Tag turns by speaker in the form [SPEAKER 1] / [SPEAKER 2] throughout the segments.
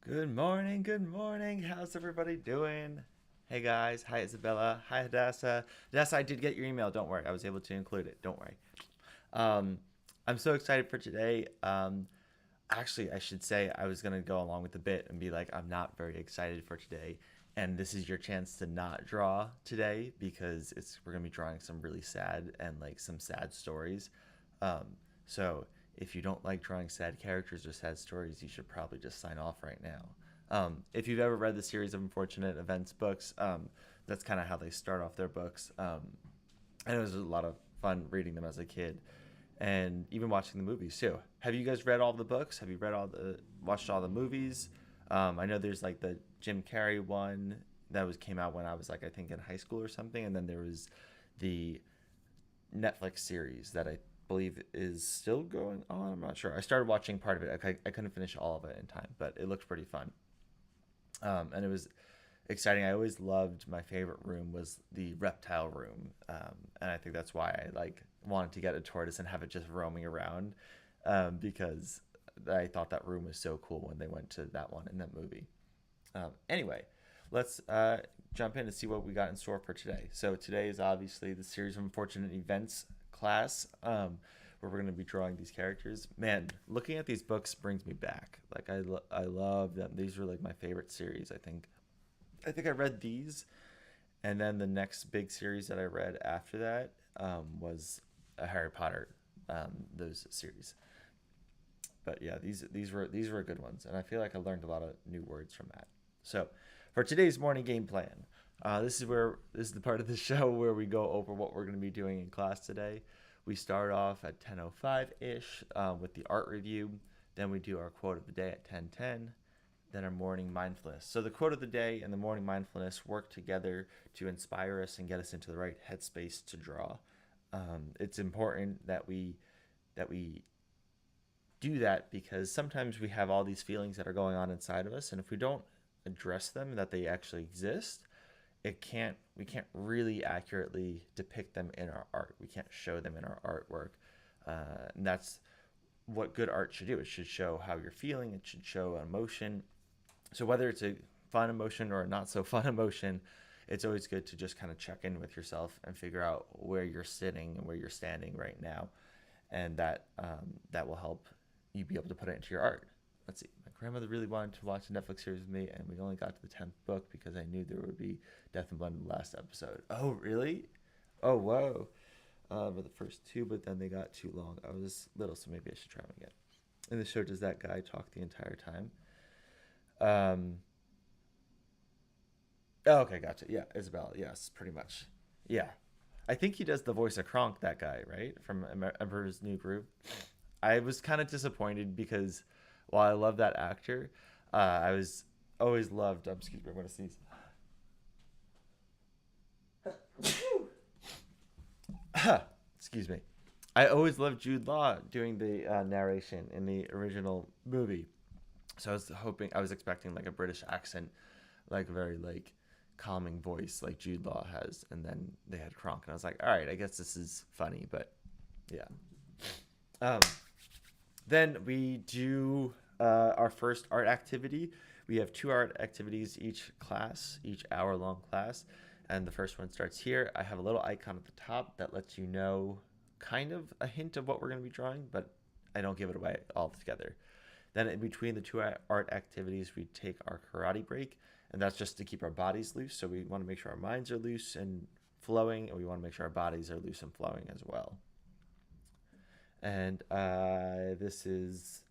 [SPEAKER 1] Good morning, good morning. How's everybody doing? Hey guys, hi Isabella, hi Hadassah. Hadassah, I did get your email. Don't worry, I was able to include it. Don't worry. Um, I'm so excited for today. Actually, I should say I was gonna go along with the bit and be like, I'm not very excited for today, and this is your chance to not draw today because it's we're gonna be drawing some really sad and like some sad stories. Um, so if you don't like drawing sad characters or sad stories, you should probably just sign off right now. If you've ever read the series of Unfortunate Events books, that's kind of how they start off their books. And it was a lot of fun reading them as a kid and even watching the movies too. Have you guys read all the books? Have you read all the watched all the movies? I know there's like the Jim Carrey one that was came out when I was like I think in high school or something, and then there was the Netflix series that I believe is still going on. I'm not sure. I started watching part of it. I couldn't finish all of it in time, but it looked pretty fun. And it was exciting. I always loved my favorite room was the reptile room, and I think that's why I like wanted to get a tortoise and have it just roaming around, because I thought that room was so cool when they went to that one in that movie. Anyway, let's jump in and see what we got in store for today. So today is obviously the series of unfortunate events class, where we're going to be drawing these characters. Man, looking at these books brings me back. Like I love them. These were like my favorite series. I think I read these, and then the next big series that I read after that was a Harry Potter, those series. But yeah, these were good ones, and I feel like I learned a lot of new words from that. So, for today's morning game plan, this is the part of the show where we go over what we're going to be doing in class today. We start off at 10:05 ish with the art review. Then we do our quote of the day at 10:10. Then our morning mindfulness. So the quote of the day and the morning mindfulness work together to inspire us and get us into the right headspace to draw. It's important that we do that because sometimes we have all these feelings that are going on inside of us, and if we don't address them that they actually exist, it can't we can't really accurately depict them in our art. We can't show them in our artwork, and that's what good art should do. It should show how you're feeling. It should show emotion. So whether it's a fun emotion or a not so fun emotion, it's always good to just kind of check in with yourself and figure out where you're sitting and where you're standing right now, and that will help you be able to put it into your art. Let's see. My grandmother really wanted to watch a Netflix series with me, and we only got to the 10th book because I knew there would be death and blood in the last episode. Oh, really? Oh, whoa. For the first two, but then they got too long. I was little, so maybe I should try them again. In the show, does that guy talk the entire time? Um, oh, okay, gotcha. Yeah, Isabel. Yes, pretty much. Yeah. I think he does the voice of Kronk, that guy, right? From Emperor's New Groove. I was kind of disappointed because while I love that actor, I was always loved. Excuse me, I'm gonna sneeze. Excuse me. I always loved Jude Law doing the narration in the original movie. So I was expecting like a British accent, like a very like calming voice like Jude Law has, and then they had Kronk, and I was like, all right, I guess this is funny, but yeah. Um, then we do our first art activity. We have two art activities each class, each hour long class. And the first one starts here. I have a little icon at the top that lets you know kind of a hint of what we're going to be drawing, but I don't give it away altogether. Then in between the two art activities, we take our karate break, and that's just to keep our bodies loose. So we want to make sure our minds are loose and flowing, and we want to make sure our bodies are loose and flowing as well. And this is,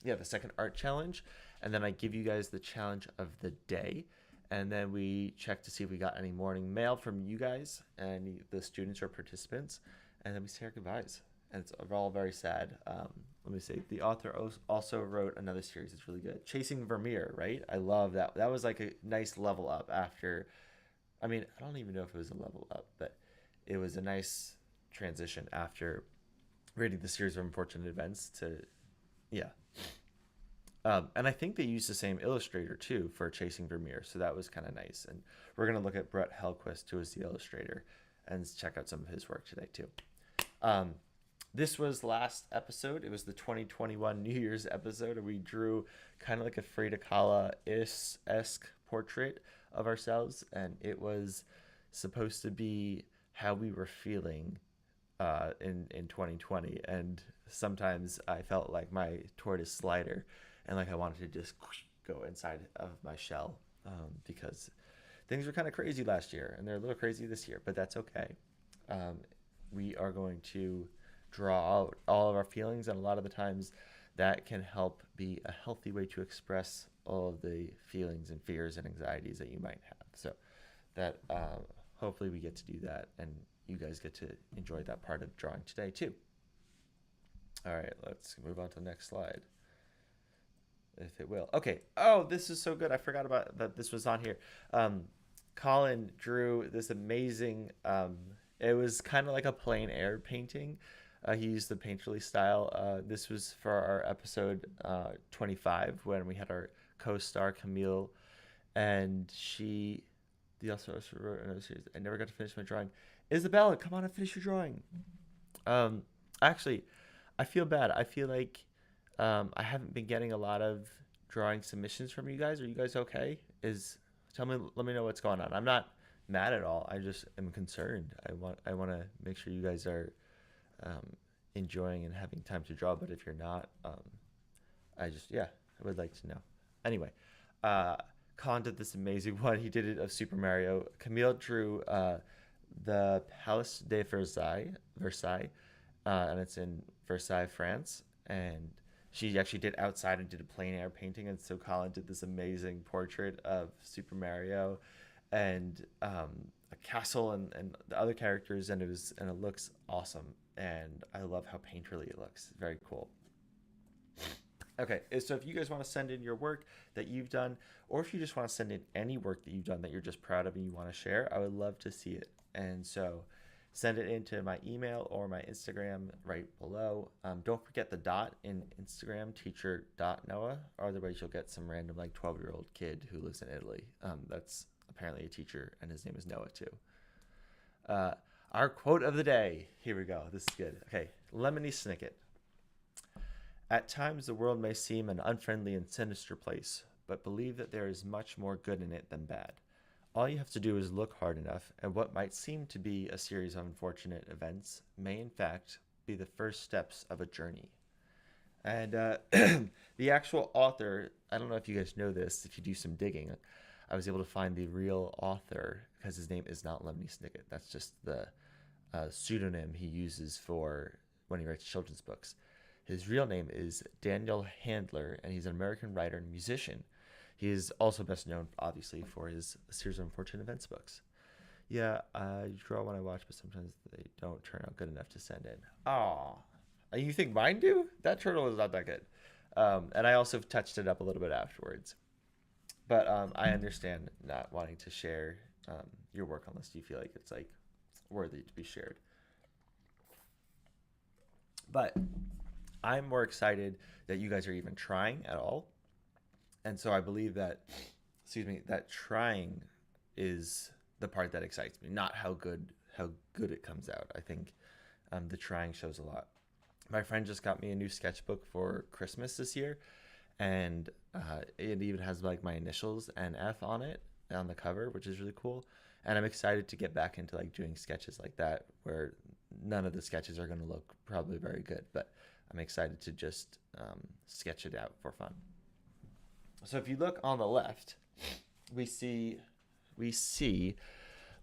[SPEAKER 1] yeah, the second art challenge. And then I give you guys the challenge of the day. And then we check to see if we got any morning mail from you guys and the students or participants. And then we say our goodbyes. And it's all very sad. Let me see. The author also wrote another series that's really good. Chasing Vermeer, right? I love that. That was like a nice level up after. I mean, I don't even know if it was a level up, but it was a nice transition after reading the series of unfortunate events to, yeah. And I think they used the same illustrator too for Chasing Vermeer, so that was kind of nice. And we're gonna look at Brett Hellquist, who is the illustrator, and check out some of his work today too. Um, This was last episode. It was the 2021 New Year's episode, and we drew kind of like a Frida Kahlo-esque portrait of ourselves, and it was supposed to be how we were feeling in 2020. And sometimes I felt like my tortoise slider, and like I wanted to just go inside of my shell, because things were kind of crazy last year, and they're a little crazy this year, but that's okay. Um, we are going to draw out all of our feelings, and a lot of the times that can help be a healthy way to express all of the feelings and fears and anxieties that you might have. So that hopefully we get to do that, and you guys get to enjoy that part of drawing today too. All right, let's move on to the next slide, if it will. Okay. Oh, this is so good. I forgot about that. This was on here. Colin drew this amazing. It was kind of like a plein air painting. He used the painterly style. This was for our episode 25 when we had our co-star Camille, and she. The also wrote another series. I never got to finish my drawing. Isabella, come on and finish your drawing. Actually, I feel bad. I feel like I haven't been getting a lot of drawing submissions from you guys. Are you guys okay? Let me know what's going on. I'm not mad at all. I just am concerned. I want to make sure you guys are enjoying and having time to draw. But if you're not, I would like to know. Anyway, Colin did this amazing one. He did it of Super Mario. Camille drew the Palace de Versailles, and it's in Versailles, France. And she actually did outside and did a plein air painting. And so Colin did this amazing portrait of Super Mario and a castle and the other characters, and it looks awesome. And I love how painterly it looks. Very cool. Okay, so if you guys want to send in your work that you've done, or if you just want to send in any work that you've done that you're just proud of and you want to share, I would love to see it. And so send it into my email or my Instagram right below. Don't forget the dot in Instagram, teacher.noah, or otherwise you'll get some random like 12-year-old kid who lives in Italy. That's apparently a teacher, and his name is Noah too. Our quote of the day. Here we go. This is good. Okay, Lemony Snicket. At times the world may seem an unfriendly and sinister place, but believe that there is much more good in it than bad. All you have to do is look hard enough, and what might seem to be a series of unfortunate events may in fact be the first steps of a journey. And the actual author, I don't know if you guys know this, if you do some digging, I was able to find the real author because his name is not Lemony Snicket. That's just the pseudonym he uses for when he writes children's books. His real name is Daniel Handler, and he's an American writer and musician. He is also best known, obviously, for his series of unfortunate events books. Yeah, I draw when I watch, but sometimes they don't turn out good enough to send in. Aw. You think mine do? That turtle is not that good. And I also touched it up a little bit afterwards. But I understand not wanting to share your work unless you feel like it's like worthy to be shared. But I'm more excited that you guys are even trying at all. And so I believe that, that trying is the part that excites me, not how good it comes out. I think the trying shows a lot. My friend just got me a new sketchbook for Christmas this year, and it even has like my initials NF on it on the cover, which is really cool. And I'm excited to get back into like doing sketches like that, where none of the sketches are going to look probably very good, but I'm excited to just sketch it out for fun. So if you look on the left, we see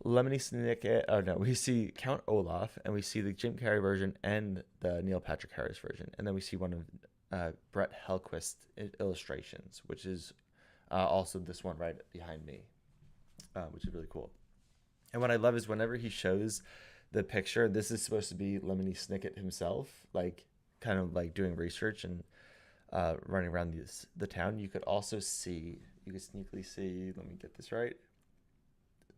[SPEAKER 1] Lemony Snicket. Oh no, we see Count Olaf, and we see the Jim Carrey version and the Neil Patrick Harris version, and then we see one of Brett Hellquist illustrations, which is also this one right behind me, which is really cool. And what I love is whenever he shows the picture, this is supposed to be Lemony Snicket himself, like kind of like doing research and running around the town. You could sneakily see, let me get this right,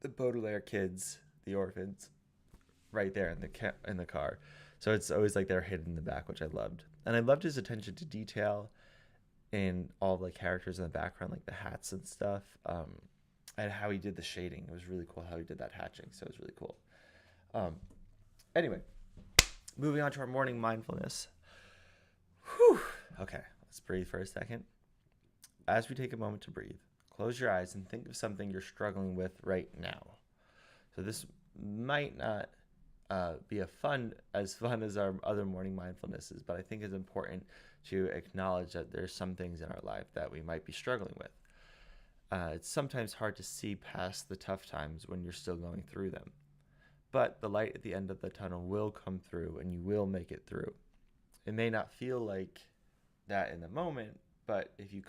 [SPEAKER 1] the Baudelaire kids, the orphans, right there in the car. So it's always like they're hidden in the back, which I loved. And I loved his attention to detail in all the characters in the background, like the hats and stuff, and how he did the shading. It was really cool how he did that hatching. So it was really cool. Anyway, Moving on to our morning mindfulness. Whew. Okay, let's breathe for a second. As we take a moment to breathe, close your eyes and think of something you're struggling with right now. So this might not be as fun as our other morning mindfulnesses, but I think it's important to acknowledge that there's some things in our life that we might be struggling with. It's sometimes hard to see past the tough times when you're still going through them, but the light at the end of the tunnel will come through and you will make it through. It may not feel like that in the moment, but if you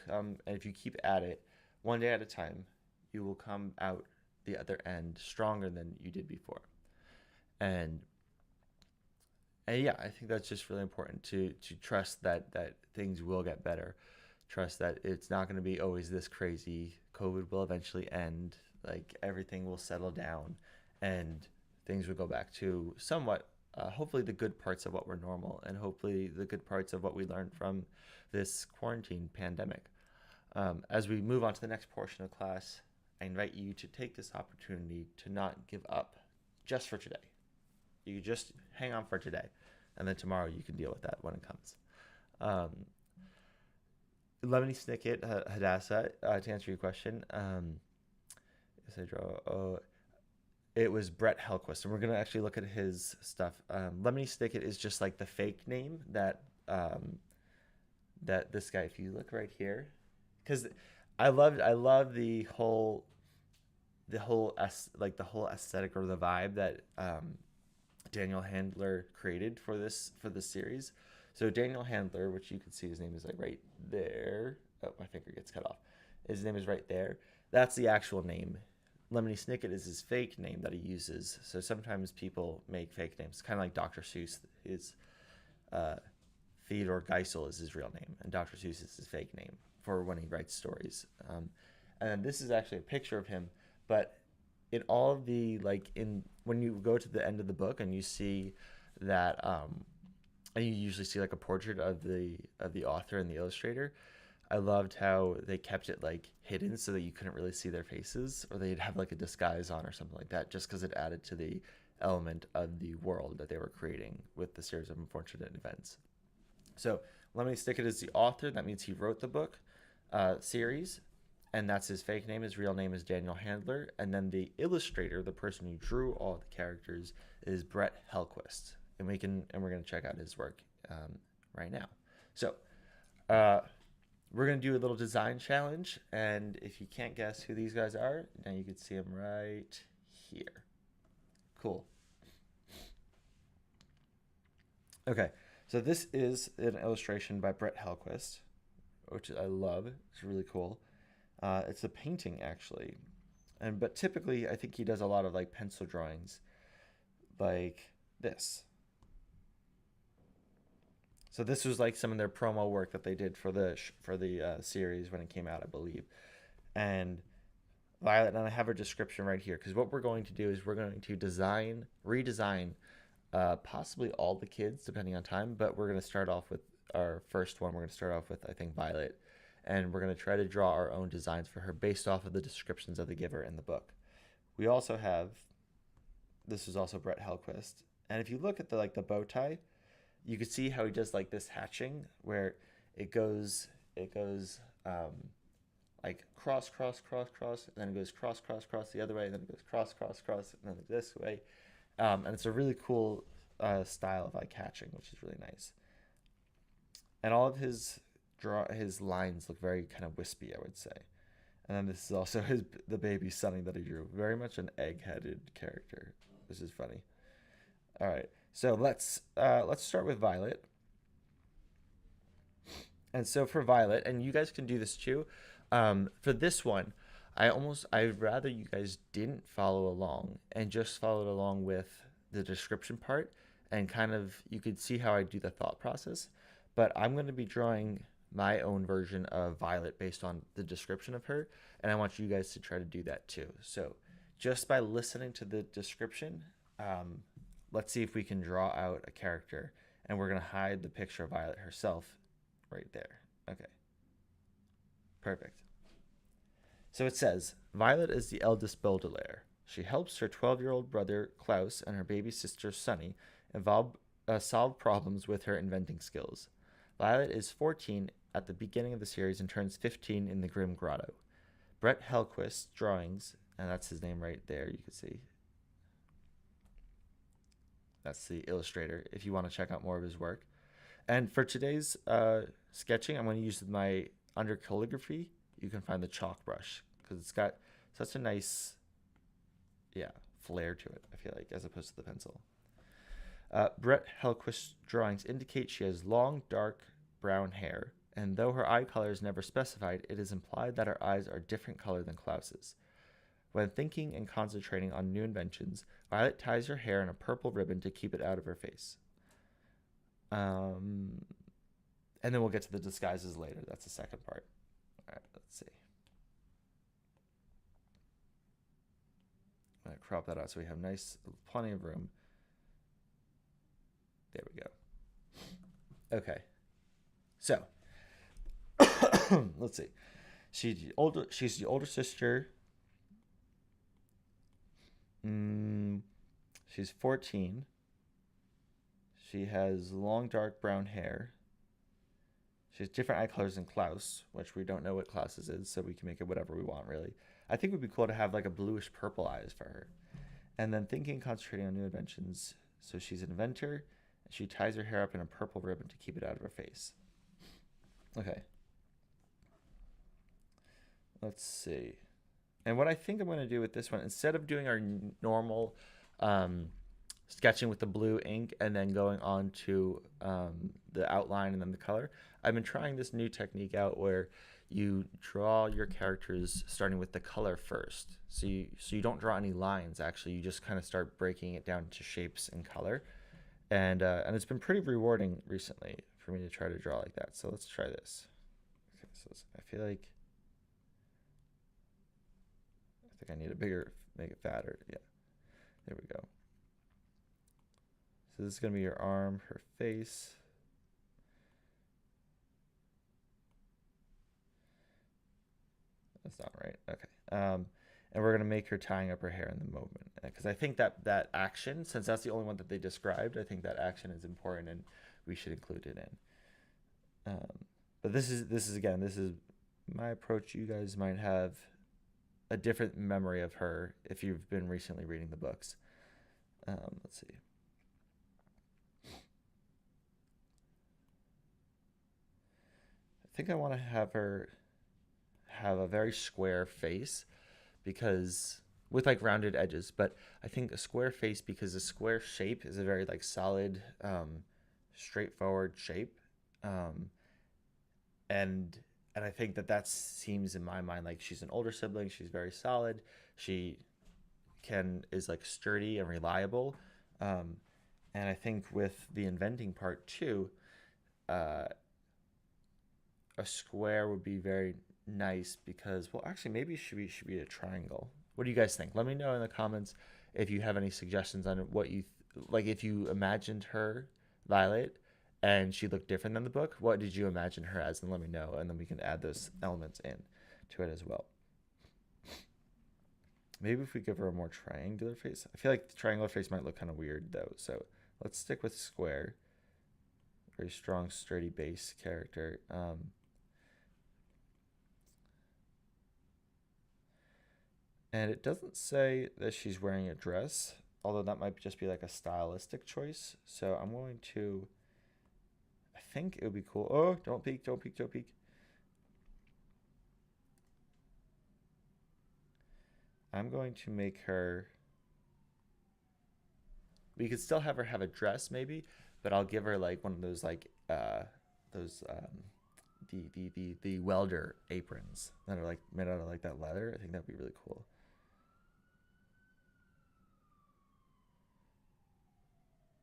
[SPEAKER 1] keep at it one day at a time, you will come out the other end stronger than you did before. And yeah, I think that's just really important to trust that things will get better. Trust that it's not going to be always this crazy. COVID will eventually end. Like everything will settle down, and things will go back to somewhat, hopefully, the good parts of what were normal, and hopefully the good parts of what we learned from this quarantine pandemic. As we move on to the next portion of class, I invite you to take this opportunity to not give up just for today. You just hang on for today, and then tomorrow you can deal with that when it comes. Lemony Snicket, Hadassah, to answer your question, yes, I draw. It was Brett Helquist, and we're gonna actually look at his stuff. Lemony Snicket is just like the fake name that this guy. If you look right here, because I love the whole aesthetic or the vibe that Daniel Handler created for this series. So Daniel Handler, which you can see his name is like right there. Oh, my finger gets cut off. His name is right there. That's the actual name. Lemony Snicket is his fake name that he uses. So sometimes people make fake names, kind of like Dr. Seuss. His Theodore Geisel is his real name, and Dr. Seuss is his fake name for when he writes stories. And this is actually a picture of him, but in all of the when you go to the end of the book and you see that, and you usually see like a portrait of the author and the illustrator. I loved how they kept it like hidden so that you couldn't really see their faces, or they'd have like a disguise on or something like that, just because it added to the element of the world that they were creating with the series of unfortunate events. So Lemony Snicket is the author. That means he wrote the book series, and that's his fake name. His real name is Daniel Handler, and then the illustrator, the person who drew all the characters, is Brett Helquist, and we're gonna check out his work right now. So we're gonna do a little design challenge, and if you can't guess who these guys are, now you can see them right here. Cool. Okay, so this is an illustration by Brett Helquist, which I love. It's really cool. It's a painting actually, but typically I think he does a lot of like pencil drawings, like this. So this was like some of their promo work that they did for the series when it came out, I believe. And Violet, and I have a description right here, because what we're going to do is we're going to redesign possibly all the kids depending on time, but we're going to start off with our first one. We're going to start off with, I think, Violet, and we're going to try to draw our own designs for her based off of the descriptions that they give her in the book. We also have, this is also Brett Helquist, and if you look at the bow tie, you can see how he does like this hatching where it goes like cross, and then it goes cross the other way, and then it goes cross, and then this way. And it's a really cool style of like hatching, which is really nice. And all of his lines look very kind of wispy, I would say. And then this is also the baby Sunny that he drew. Very much an egg-headed character. This is funny. All right. So let's start with Violet. And so for Violet, and you guys can do this too. For this one, I'd rather you guys didn't follow along and just followed along with the description part, and kind of you could see how I do the thought process. But I'm going to be drawing my own version of Violet based on the description of her, and I want you guys to try to do that too. So just by listening to the description, let's see if we can draw out a character, and we're going to hide the picture of Violet herself right there. Okay. Perfect. So it says, Violet is the eldest Baudelaire. She helps her 12-year-old brother Klaus and her baby sister Sunny evolve solve problems with her inventing skills. Violet is 14 at the beginning of the series and turns 15 in the Grim Grotto. Brett Hellquist's drawings, and that's his name right there, you can see. That's the illustrator if you want to check out more of his work. And for today's sketching, I'm going to use my under calligraphy. You can find the chalk brush because it's got such a nice, flair to it, I feel like, as opposed to the pencil. Brett Hellquist's drawings indicate she has long, dark brown hair, and though her eye color is never specified, it is implied that her eyes are different color than Klaus's. When thinking and concentrating on new inventions, Violet ties her hair in a purple ribbon to keep it out of her face. And then we'll get to the disguises later. That's the second part. All right, let's see. I'm going to crop that out so we have plenty of room. There we go. Okay. So, let's see. She's the older sister. She's 14. She has long, dark brown hair. She has different eye colors than Klaus, which we don't know what Klaus's is, so we can make it whatever we want, really. I think it would be cool to have like a bluish purple eyes for her. And then thinking, concentrating on new inventions. So she's an inventor, and she ties her hair up in a purple ribbon to keep it out of her face. Okay. Let's see. And what I think I'm going to do with this one, instead of doing our normal sketching with the blue ink and then going on to the outline and then the color, I've been trying this new technique out where you draw your characters starting with the color first. So you don't draw any lines, actually. You just kind of start breaking it down to shapes and color. And it's been pretty rewarding recently for me to try to draw like that. So let's try this. Okay, so I feel like I need a bigger, make it fatter. Yeah, there we go. So this is going to be your arm, her face. That's not right. Okay. And we're going to make her tying up her hair in the moment. Because I think that action, since that's the only one that they described, I think that action is important and we should include it in. But this is my approach. You guys might have a different memory of her if you've been recently reading the books. Let's see. I think I want to have her have a very square face because with like rounded edges, but I think a square face because a square shape is a very like solid, straightforward shape. And I think that seems in my mind like she's an older sibling. She's very solid. She is like sturdy and reliable. And I think with the inventing part too, a square would be very nice because, well, actually maybe it should be a triangle. What do you guys think? Let me know in the comments if you have any suggestions on what you like. If you imagined her, Violet, and she looked different than the book, what did you imagine her as? And let me know, and then we can add those elements in to it as well. Maybe if we give her a more triangular face. I feel like the triangular face might look kind of weird though, so let's stick with square. Very strong, sturdy base character. And it doesn't say that she's wearing a dress, although that might just be like a stylistic choice. So I'm going to, I think it would be cool. Oh, don't peek, don't peek, don't peek. I'm going to make her, we could still have her have a dress maybe, but I'll give her like one of those like, the welder aprons that are like made out of like that leather. I think that'd be really cool.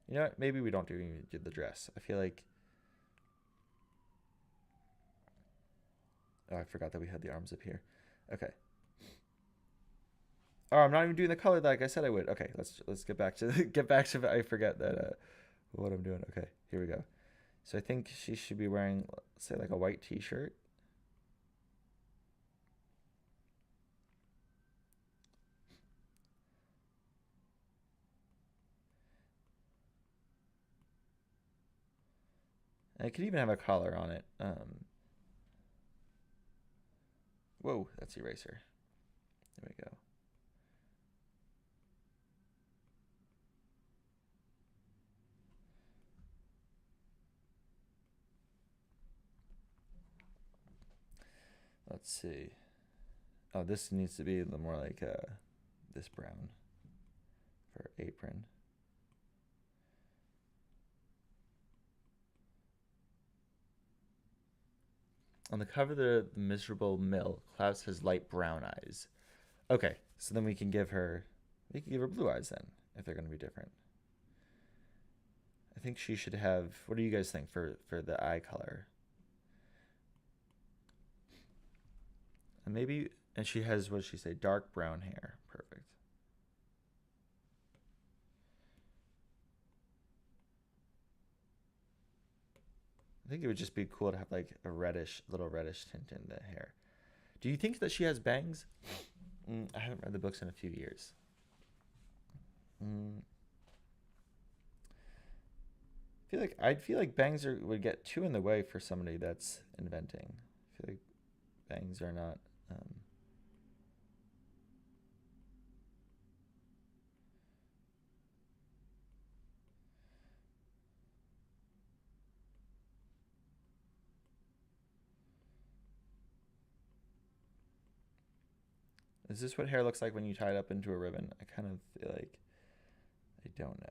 [SPEAKER 1] You know what? Maybe we don't do the dress. I feel like, oh, I forgot that we had the arms up here. Okay. Oh, I'm not even doing the color like I said I would. Okay, let's get back to I forget that what I'm doing. Okay, here we go. So I think she should be wearing, let's say, like a white t-shirt. And it could even have a collar on it. Whoa, that's eraser. There we go. Let's see. Oh, this needs to be a little more like this brown for apron. On the cover of the Miserable Mill, Klaus has light brown eyes. Okay, so then we can give her blue eyes then, if they're going to be different. I think she should have, what do you guys think for the eye color? And maybe, and she has, what did she say, dark brown hair. Perfect. I think it would just be cool to have like a little reddish tint in the hair. Do you think that she has bangs? I haven't read the books in a few years. I'd feel like bangs would get too in the way for somebody that's inventing. I feel like bangs are not. Is this what hair looks like when you tie it up into a ribbon? I kind of feel like I don't know.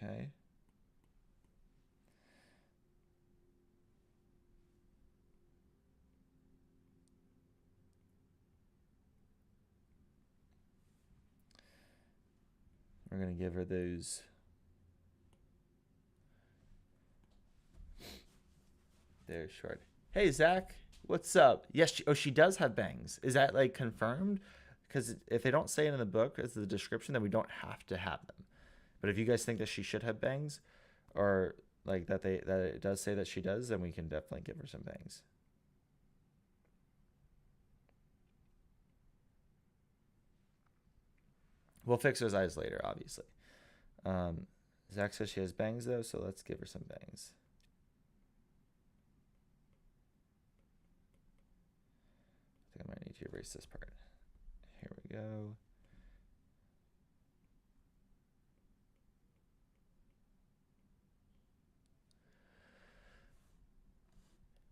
[SPEAKER 1] Okay. We're going to give her those. They're short. Hey, Zach, what's up? Yes, she does have bangs. Is that like confirmed? Because if they don't say it in the book as the description, then we don't have to have them. But if you guys think that she should have bangs, or like that it does say that she does, then we can definitely give her some bangs. We'll fix those eyes later, obviously. Zach says she has bangs though, so let's give her some bangs. I think I might need to erase this part. Here we go.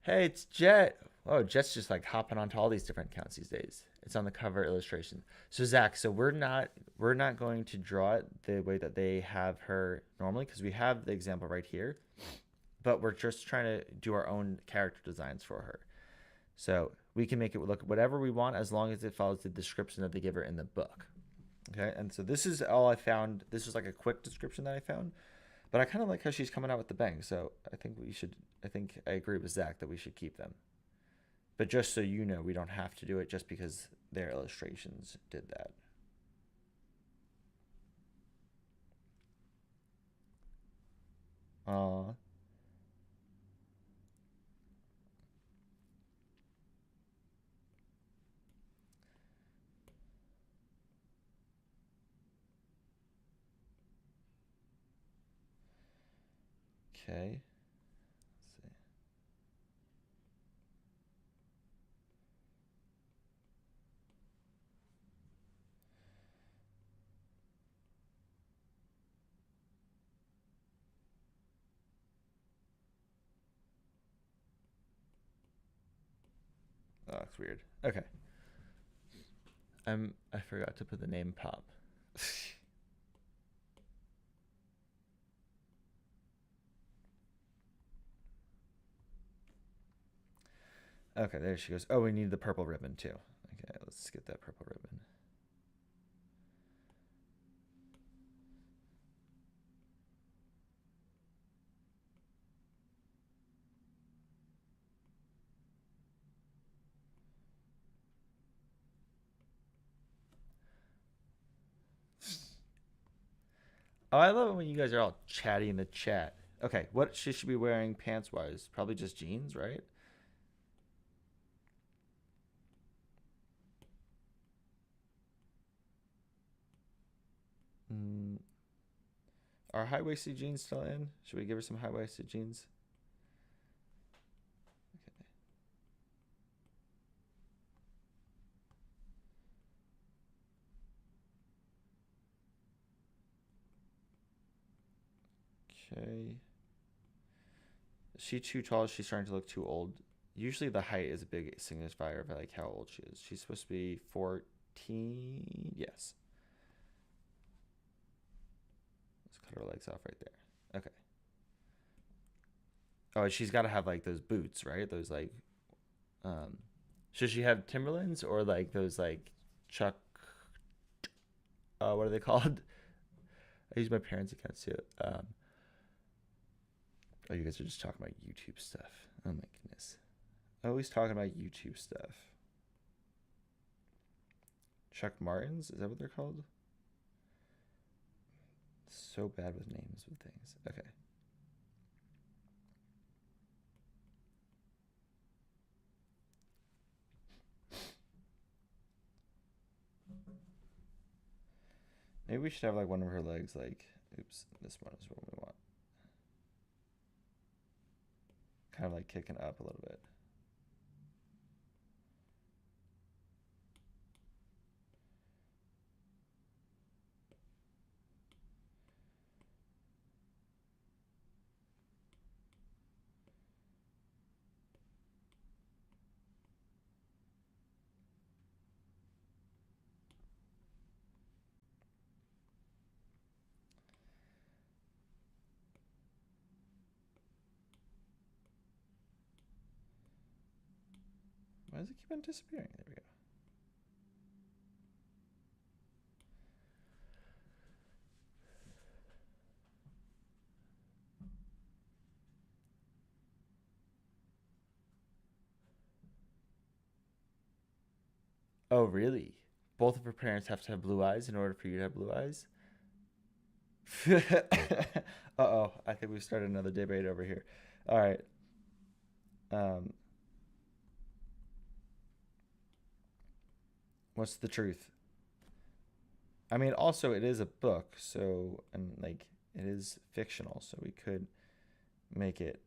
[SPEAKER 1] Hey, it's Jet. Oh, Jet's just like hopping onto all these different accounts these days. It's on the cover illustration. So Zach, so we're not going to draw it the way that they have her normally because we have the example right here, but we're just trying to do our own character designs for her. So we can make it look whatever we want as long as it follows the description that they give her in the book. Okay, and so this is all I found. This was like a quick description that I found. But I kind of like how she's coming out with the bangs, so I think I agree with Zach that we should keep them. But just so you know, we don't have to do it just because their illustrations did that. Okay. Let's see. Oh, that's weird. Okay. I forgot to put the name Pop. Okay, there she goes. Oh, we need the purple ribbon too. Okay, let's get that purple ribbon. Oh, I love it when you guys are all chatty in the chat. Okay, what she should be wearing pants-wise? Probably just jeans, right? Mm, are high-waisted jeans still in? Should we give her some high-waisted jeans? Okay. Is she too tall? Is she starting to look too old? Usually the height is a big signifier of like how old she is. She's supposed to be 14. Yes. Let's cut her legs off right there. Okay. Oh, she's got to have like those boots, right? Those like, um, should she have Timberlands or like those like Chuck? What are they called? I use my parents' accounts too. Oh, you guys are just talking about YouTube stuff. Oh my goodness. Always talking about YouTube stuff. Chuck Martins? Is that what they're called? So bad with names of things. Okay. Maybe we should have like one of her legs like, oops, this one is what we want. Kind of like kicking up a little bit. Why does it keep on disappearing? There we go. Oh, really? Both of her parents have to have blue eyes in order for you to have blue eyes? Uh-oh. I think we've started another debate over here. All right. Um, what's the truth? I mean, also, it is a book, so, and like, it is fictional, so we could make it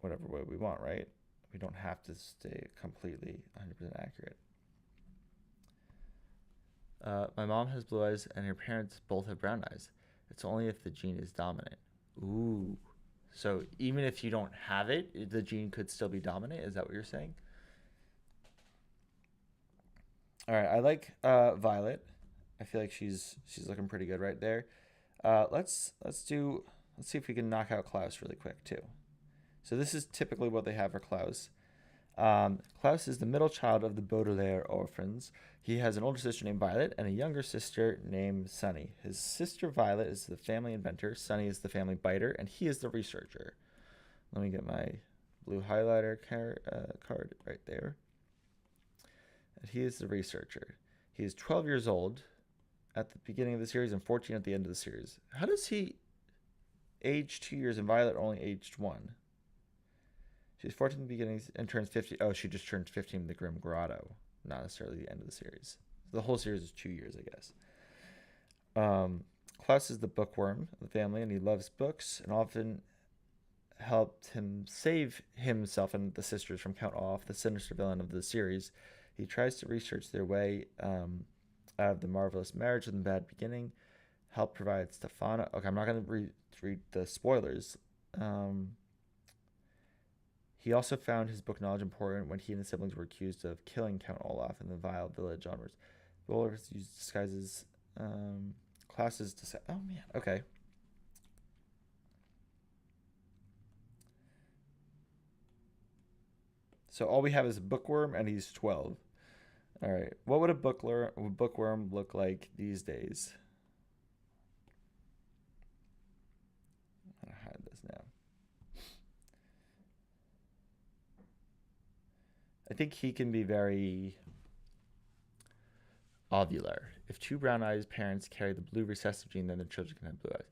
[SPEAKER 1] whatever way we want, right? We don't have to stay completely 100% accurate. My mom has blue eyes, and her parents both have brown eyes. It's only if the gene is dominant. Ooh. So even if you don't have it, the gene could still be dominant. Is that what you're saying? All right. I like Violet. I feel like she's looking pretty good right there. Let's see if we can knock out Klaus really quick too. So this is typically what they have for Klaus. Klaus is the middle child of the Baudelaire orphans. He has an older sister named Violet and a younger sister named Sunny. His sister Violet is the family inventor, Sunny is the family biter, and he is the researcher. Let me get my blue highlighter card right there. And he is the researcher. He is 12 years old at the beginning of the series and 14 at the end of the series. How does he age 2 years and Violet only aged 1? She's 14 in the beginning and turns 50. Oh, she just turned 15 in the Grim Grotto, not necessarily the end of the series. The whole series is 2 years, I guess. Klaus is the bookworm of the family, and he loves books and often helped him save himself and the sisters from Count Off, the sinister villain of the series. He tries to research their way out of the marvelous marriage and the bad beginning, help provide Stefana. Okay, I'm not going to read the spoilers. He also found his book knowledge important when he and his siblings were accused of killing Count Olaf in the vile village onwards. Olaf used disguises, classes to say, oh man, okay. So all we have is a bookworm, and he's 12. All right, what would a bookworm look like these days? I'm gonna hide this now. I think he can be very ovular. If two brown eyes parents carry the blue recessive gene, then their children can have blue eyes.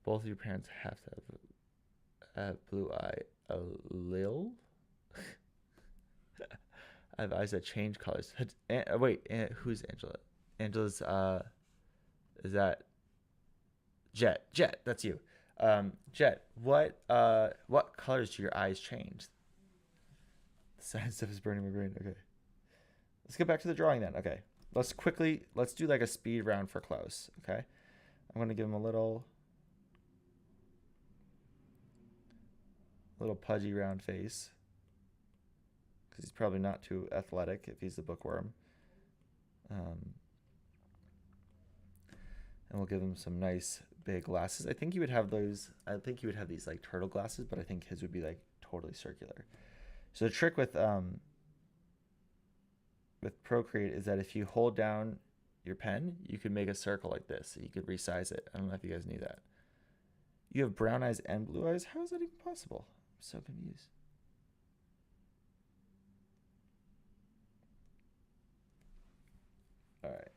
[SPEAKER 1] Both of your parents have to have blue eye allele. I have eyes that change colors. Wait, who's Angela? Angela's is that Jet, that's you. Jet, what colors do your eyes change? The science stuff is burning my brain. Okay. Let's get back to the drawing then. Okay. Let's do like a speed round for Klaus. Okay. I'm gonna give him a little pudgy round face. Because he's probably not too athletic if he's the bookworm. And we'll give him some nice big glasses. I think he would have those. I think he would have these like turtle glasses, but I think his would be like totally circular. So the trick with Procreate is that if you hold down your pen, you could make a circle like this. So you could resize it. I don't know if you guys knew that. You have brown eyes and blue eyes? How is that even possible? I'm so confused. All right.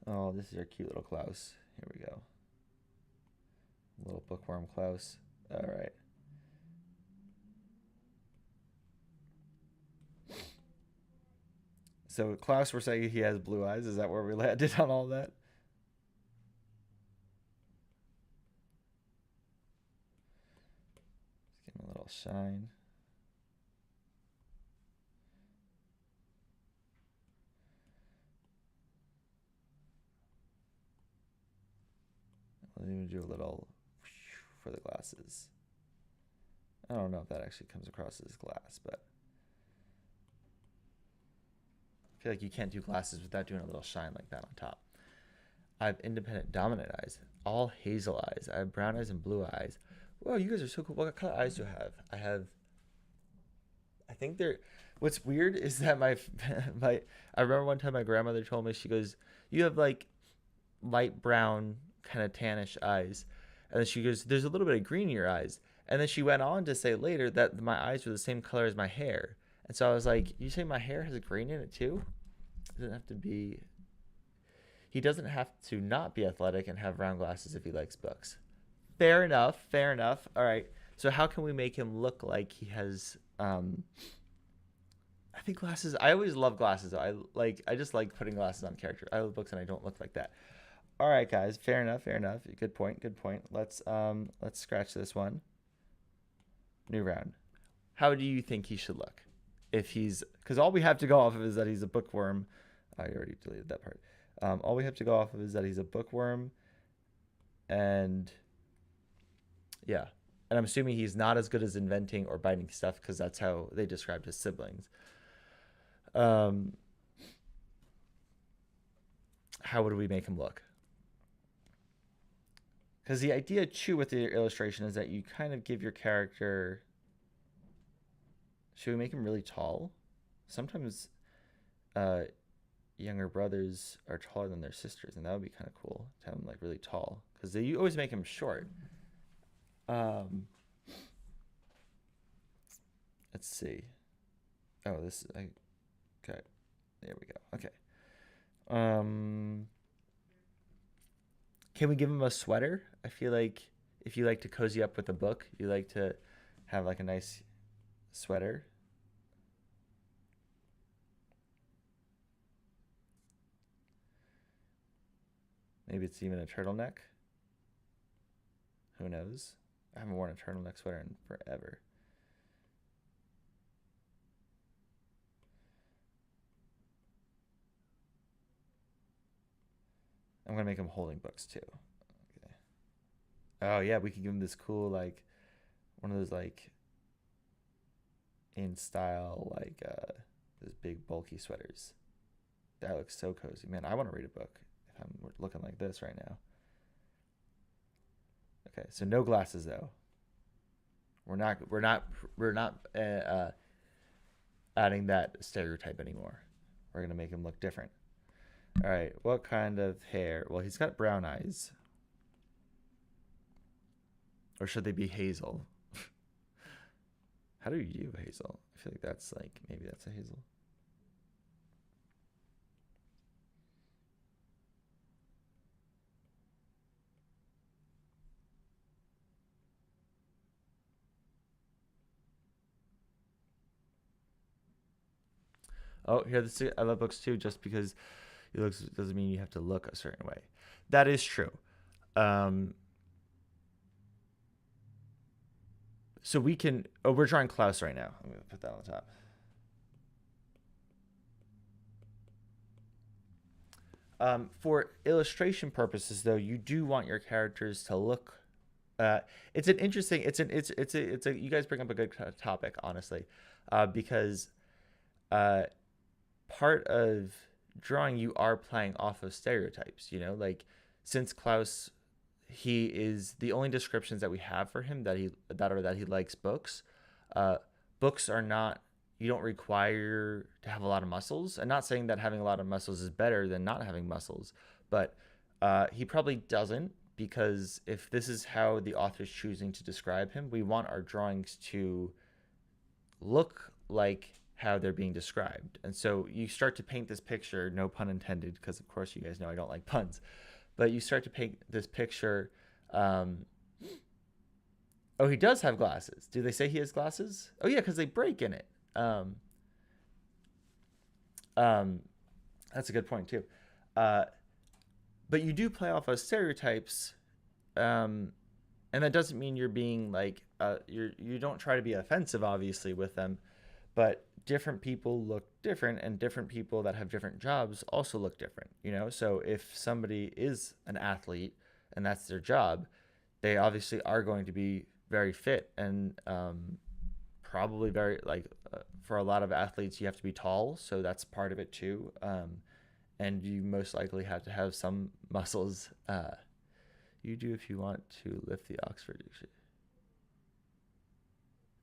[SPEAKER 1] Oh, this is our cute little Klaus. Here we go. Little bookworm Klaus. All right. So Klaus, we're saying he has blue eyes. Is that where we landed on all that? Let's give him a little shine. Let me do a little for the glasses. I don't know if that actually comes across as glass, but I feel like you can't do glasses without doing a little shine like that on top. I have independent dominant eyes, all hazel eyes. I have brown eyes and blue eyes. Whoa, you guys are so cool. What color eyes do I have? I think they're. What's weird is that my I remember one time my grandmother told me, she goes, you have like light brown kind of tannish eyes, and then she goes, there's a little bit of green in your eyes, and then she went on to say later that my eyes were the same color as my hair, and so I was like, you say my hair has green in it too? It doesn't have to be. He doesn't have to not be athletic and have round glasses if he likes books. Fair enough. Fair enough. All right. So how can we make him look like he has? I think glasses. I always love glasses. I just like putting glasses on character. I love books and I don't look like that. All right, guys. Fair enough. Fair enough. Good point. Good point. Let's scratch this one. New round. How do you think he should look? If he's, because all we have to go off of is that he's a bookworm. I already deleted that part. All we have to go off of is that he's a bookworm, and yeah, and I'm assuming he's not as good as inventing or biting stuff because that's how they described his siblings. How would we make him look? Because the idea too with the illustration is that you kind of give your character. Should we make him really tall? Sometimes younger brothers are taller than their sisters, and that would be kind of cool to have them like really tall, because they always make him short. Let's see. Oh, this is okay. There we go. Okay. Can we give him a sweater? I feel like if you like to cozy up with a book, you like to have like a nice sweater. Maybe it's even a turtleneck. Who knows? I haven't worn a turtleneck sweater in forever. I'm gonna make him holding books too. Okay. Oh yeah, we could give him this cool like one of those like in style like those big bulky sweaters. That looks so cozy, man. I want to read a book if I'm looking like this right now. Okay, so no glasses though. We're not adding that stereotype anymore. We're gonna make him look different. All right, what kind of hair? Well, he's got brown eyes. Or should they be hazel? How do you do hazel? I feel like that's like, maybe that's a hazel. Oh, here, this I love books too. Just because it looks doesn't mean you have to look a certain way. That is true. Um, so we can. Oh, we're drawing Klaus right now. I'm gonna put that on the top. For illustration purposes, though, you do want your characters to look. Uh, it's an interesting. It's a. You guys bring up a good topic, honestly, because uh, part of drawing you are playing off of stereotypes. You know, like since Klaus, he is the only descriptions that we have for him that he likes books. Uh, Books are not. You don't require to have a lot of muscles. I'm not saying that having a lot of muscles is better than not having muscles, but he probably doesn't, because if this is how the author's choosing to describe him, we want our drawings to look like how they're being described. And so you start to paint this picture, no pun intended, because of course you guys know I don't like puns, but you start to paint this picture. Um, oh, he does have glasses. Do they say he has glasses? Oh yeah, because they break in it. Um, um, that's a good point too. Uh, but you do play off of stereotypes, um, and that doesn't mean you're being like you don't try to be offensive, obviously, with them. But different people look different, and different people that have different jobs also look different. You know, so if somebody is an athlete and that's their job, they obviously are going to be very fit and probably very like for a lot of athletes you have to be tall, so that's part of it too. And you most likely have to have some muscles. You do if you want to lift the Oxford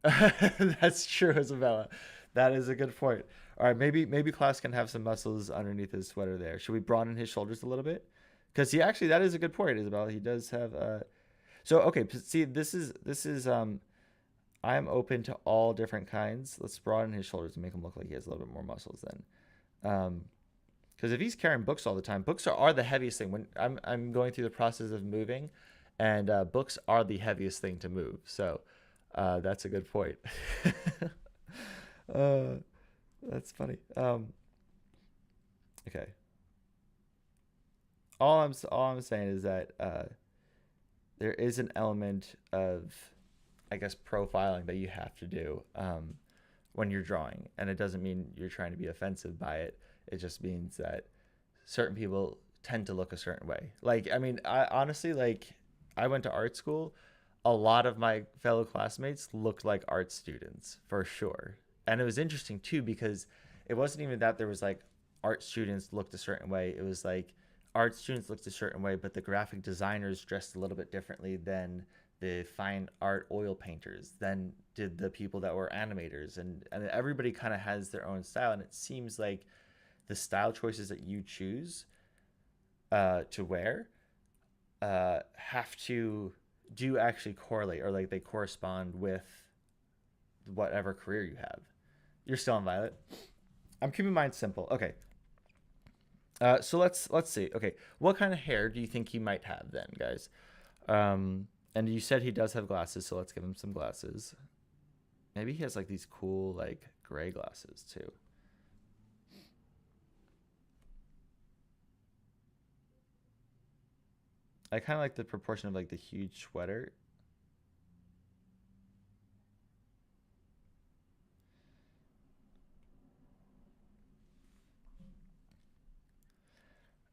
[SPEAKER 1] dictionary. That's true, Isabella. That is a good point. All right, maybe Klaus can have some muscles underneath his sweater there. Should we broaden his shoulders a little bit? Because he actually, that is a good point, Isabella. He does have so okay, see, this is I am open to all different kinds. Let's broaden his shoulders and make him look like he has a little bit more muscles then. Because if he's carrying books all the time, books are the heaviest thing. When I'm going through the process of moving, and books are the heaviest thing to move. So that's a good point. uh, that's funny. Okay. All I'm saying is that there is an element of, I guess, profiling that you have to do when you're drawing, and it doesn't mean you're trying to be offensive by it. It just means that certain people tend to look a certain way. Like, I mean, I honestly, like, I went to art school. A lot of my fellow classmates looked like art students for sure, and it was interesting too, because it wasn't even that there was like art students looked a certain way. It was like art students looked a certain way, but the graphic designers dressed a little bit differently than the fine art oil painters, then did the people that were animators, and everybody kind of has their own style. And it seems like the style choices that you choose to wear have to do actually correlate, or like they correspond with whatever career you have. You're still on Violet. I'm keeping mine simple. Okay. So let's see. Okay, what kind of hair do you think he might have then, guys? And you said he does have glasses, so let's give him some glasses. Maybe he has like these cool like gray glasses too. I kind of like the proportion of like the huge sweater.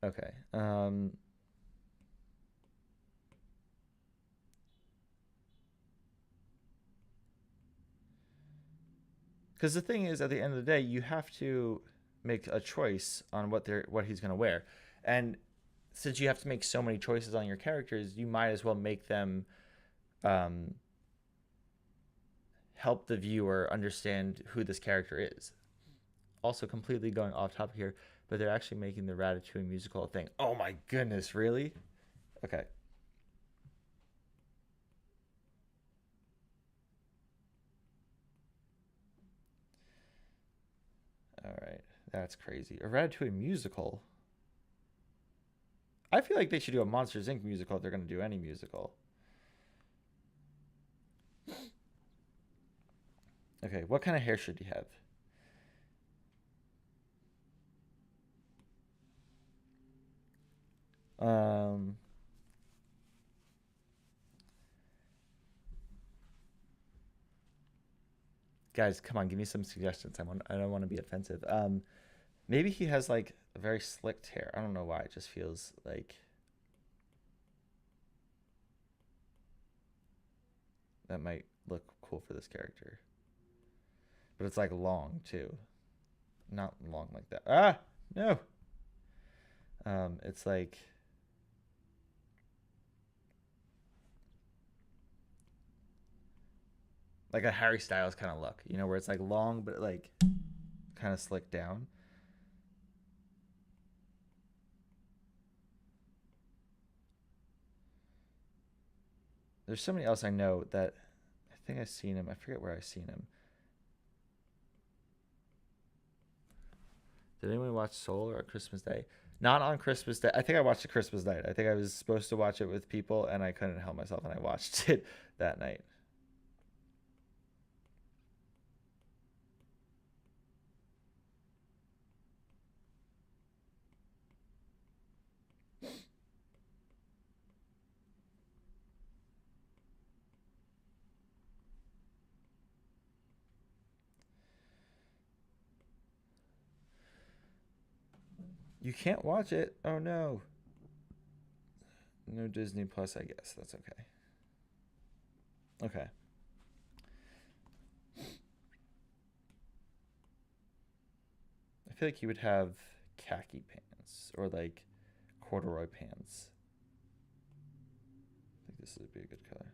[SPEAKER 1] Okay. Because the thing is, at the end of the day, you have to make a choice on what he's gonna wear, and since you have to make so many choices on your characters, you might as well make them um, help the viewer understand who this character is. Also, completely going off topic here, but they're actually making the Ratatouille musical a thing. Oh my goodness, really? Okay. All right. That's crazy. A Ratatouille musical? I feel like they should do a Monsters Inc. musical if they're going to do any musical. Okay, what kind of hair should he have? Um, guys, come on, give me some suggestions. I don't want to be offensive. Maybe he has like a very slicked hair. I don't know why. It just feels like that might look cool for this character. But it's like long too. Not long like that. Ah, no. It's like a Harry Styles kind of look, you know, where it's like long but like kind of slicked down. There's somebody else I know that I think I've seen him. I forget where I've seen him. Did anyone watch Soul or Christmas Day? Not on Christmas Day. I think I watched it Christmas night. I think I was supposed to watch it with people and I couldn't help myself and I watched it that night. You can't watch it. Oh no. No Disney Plus, I guess. That's okay. Okay. I feel like you would have khaki pants or like corduroy pants. I think this would be a good color.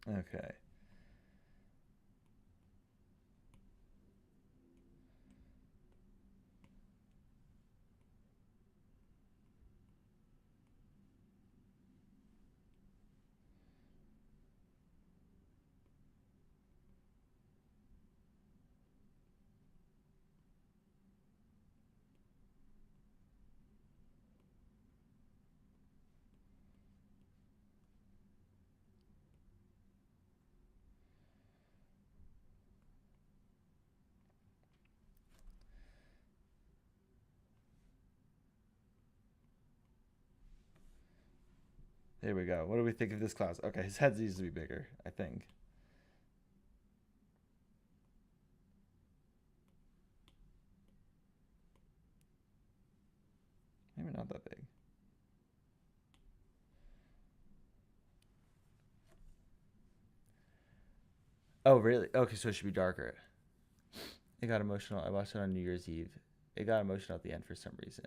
[SPEAKER 1] Okay. Here we go. What do we think of this class? Okay, his head needs to be bigger, I think. Maybe not that big. Oh, really? Okay, so it should be darker. It got emotional. I watched it on New Year's Eve. It got emotional at the end for some reason.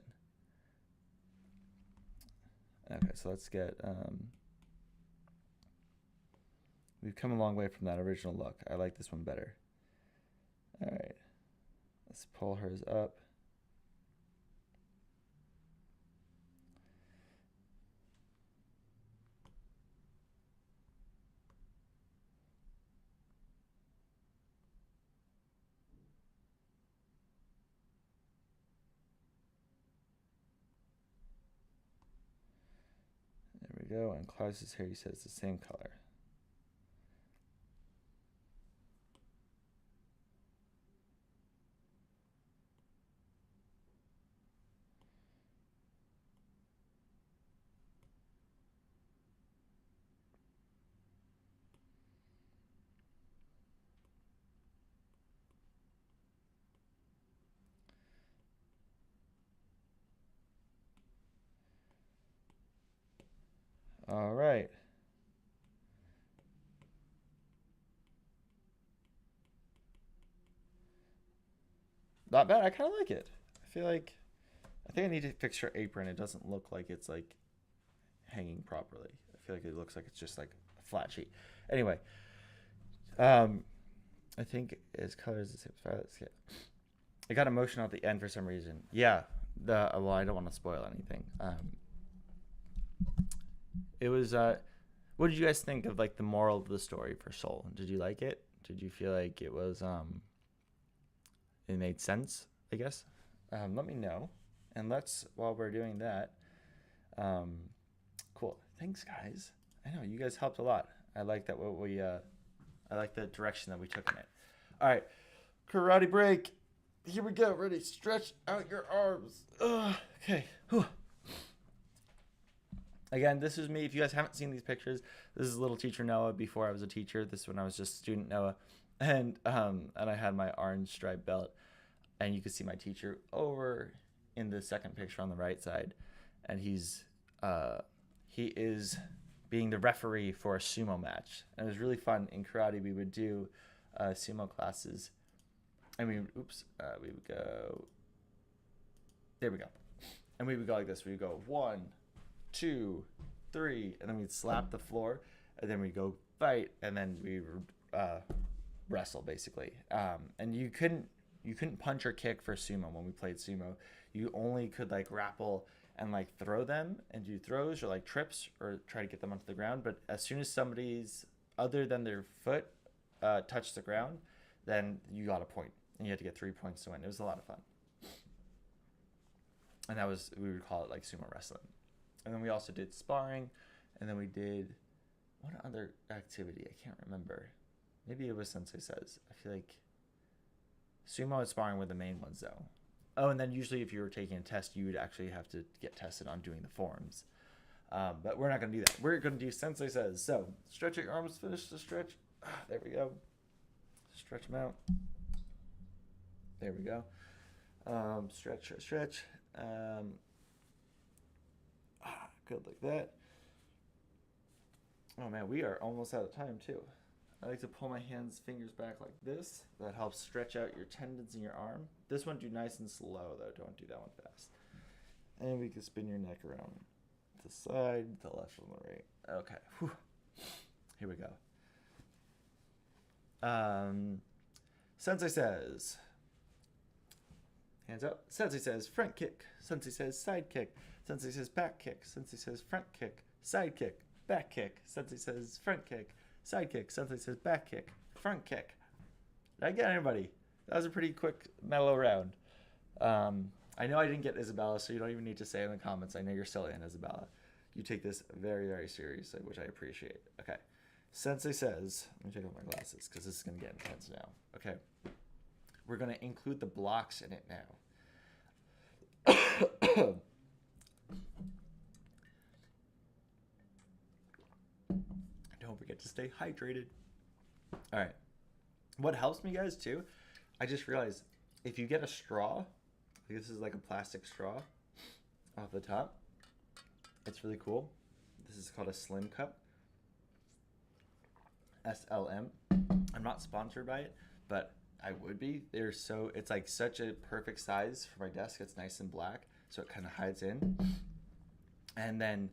[SPEAKER 1] Okay, so let's get. We've come a long way from that original look. I like this one better. All right, let's pull hers up. There we go. And Klaus's hair, you said it's the same color. All right. Not bad. I kind of like it. I feel like I think I need to fix her apron. It doesn't look like it's like hanging properly. I feel like it looks like it's just like a flat sheet. Anyway, I think its color is the same as Violet Skin. It got emotional at the end for some reason. Yeah, well, I don't want to spoil anything. It was. What did you guys think of like the moral of the story for Soul? Did you like it? Did you feel like it was it made sense? I guess. Let me know, and while we're doing that. Cool. Thanks, guys. I know you guys helped a lot. I like that. I like the direction that we took in it. All right, karate break. Here we go. Ready? Stretch out your arms. Okay. Whew. Again, this is me. If you guys haven't seen these pictures, this is little teacher Noah before I was a teacher. This is when I was just student Noah, and I had my orange striped belt, and you can see my teacher over in the second picture on the right side, and he is being the referee for a sumo match. And it was really fun. In karate, we would do sumo classes. We would go. There we go. And we would go like this. We would go 1, 2, 3, and then we'd slap the floor, and then we'd go fight, and then we would wrestle basically. And you couldn't punch or kick for sumo when we played sumo. You only could like grapple and like throw them and do throws or like trips or try to get them onto the ground. But as soon as somebody's other than their foot touched the ground, then you got a point, and you had to get 3 points to win. It was a lot of fun. And we would call it like sumo wrestling. And then we also did sparring, and then we did one other activity. I can't remember. Maybe it was Sensei Says. I feel like sumo and sparring were the main ones though. Oh, and then usually if you were taking a test, you would actually have to get tested on doing the forms. But we're not going to do that. We're going to do Sensei Says. So stretch your arms, finish the stretch. There we go. Stretch them out. There we go. Stretch. Good like that. Oh man, we are almost out of time too. I like to pull my fingers back like this. That helps stretch out your tendons in your arm. This one do nice and slow though. Don't do that one fast. And we can spin your neck around to the side, to the left, and the right. Okay. Whew. Here we go. Sensei Says. Hands up. Sensei says front kick. Sensei says side kick. Sensei says back kick. Sensei says front kick. Side kick. Back kick. Sensei says front kick. Side kick. Sensei says back kick. Front kick. Did I get anybody? That was a pretty quick, mellow round. I know I didn't get Isabella, so you don't even need to say in the comments. I know you're still in, Isabella. You take this very, very seriously, which I appreciate. Okay. Sensei says, let me take off my glasses because this is going to get intense now. Okay. We're going to include the blocks in it now. Don't forget to stay hydrated. All right. What helps me, guys, too, I just realized if you get a straw, this is like a plastic straw off the top. It's really cool. This is called a Slim Cup. SLM. I'm not sponsored by it, but I would be. It's like such a perfect size for my desk. It's nice and black, so it kind of hides in. And then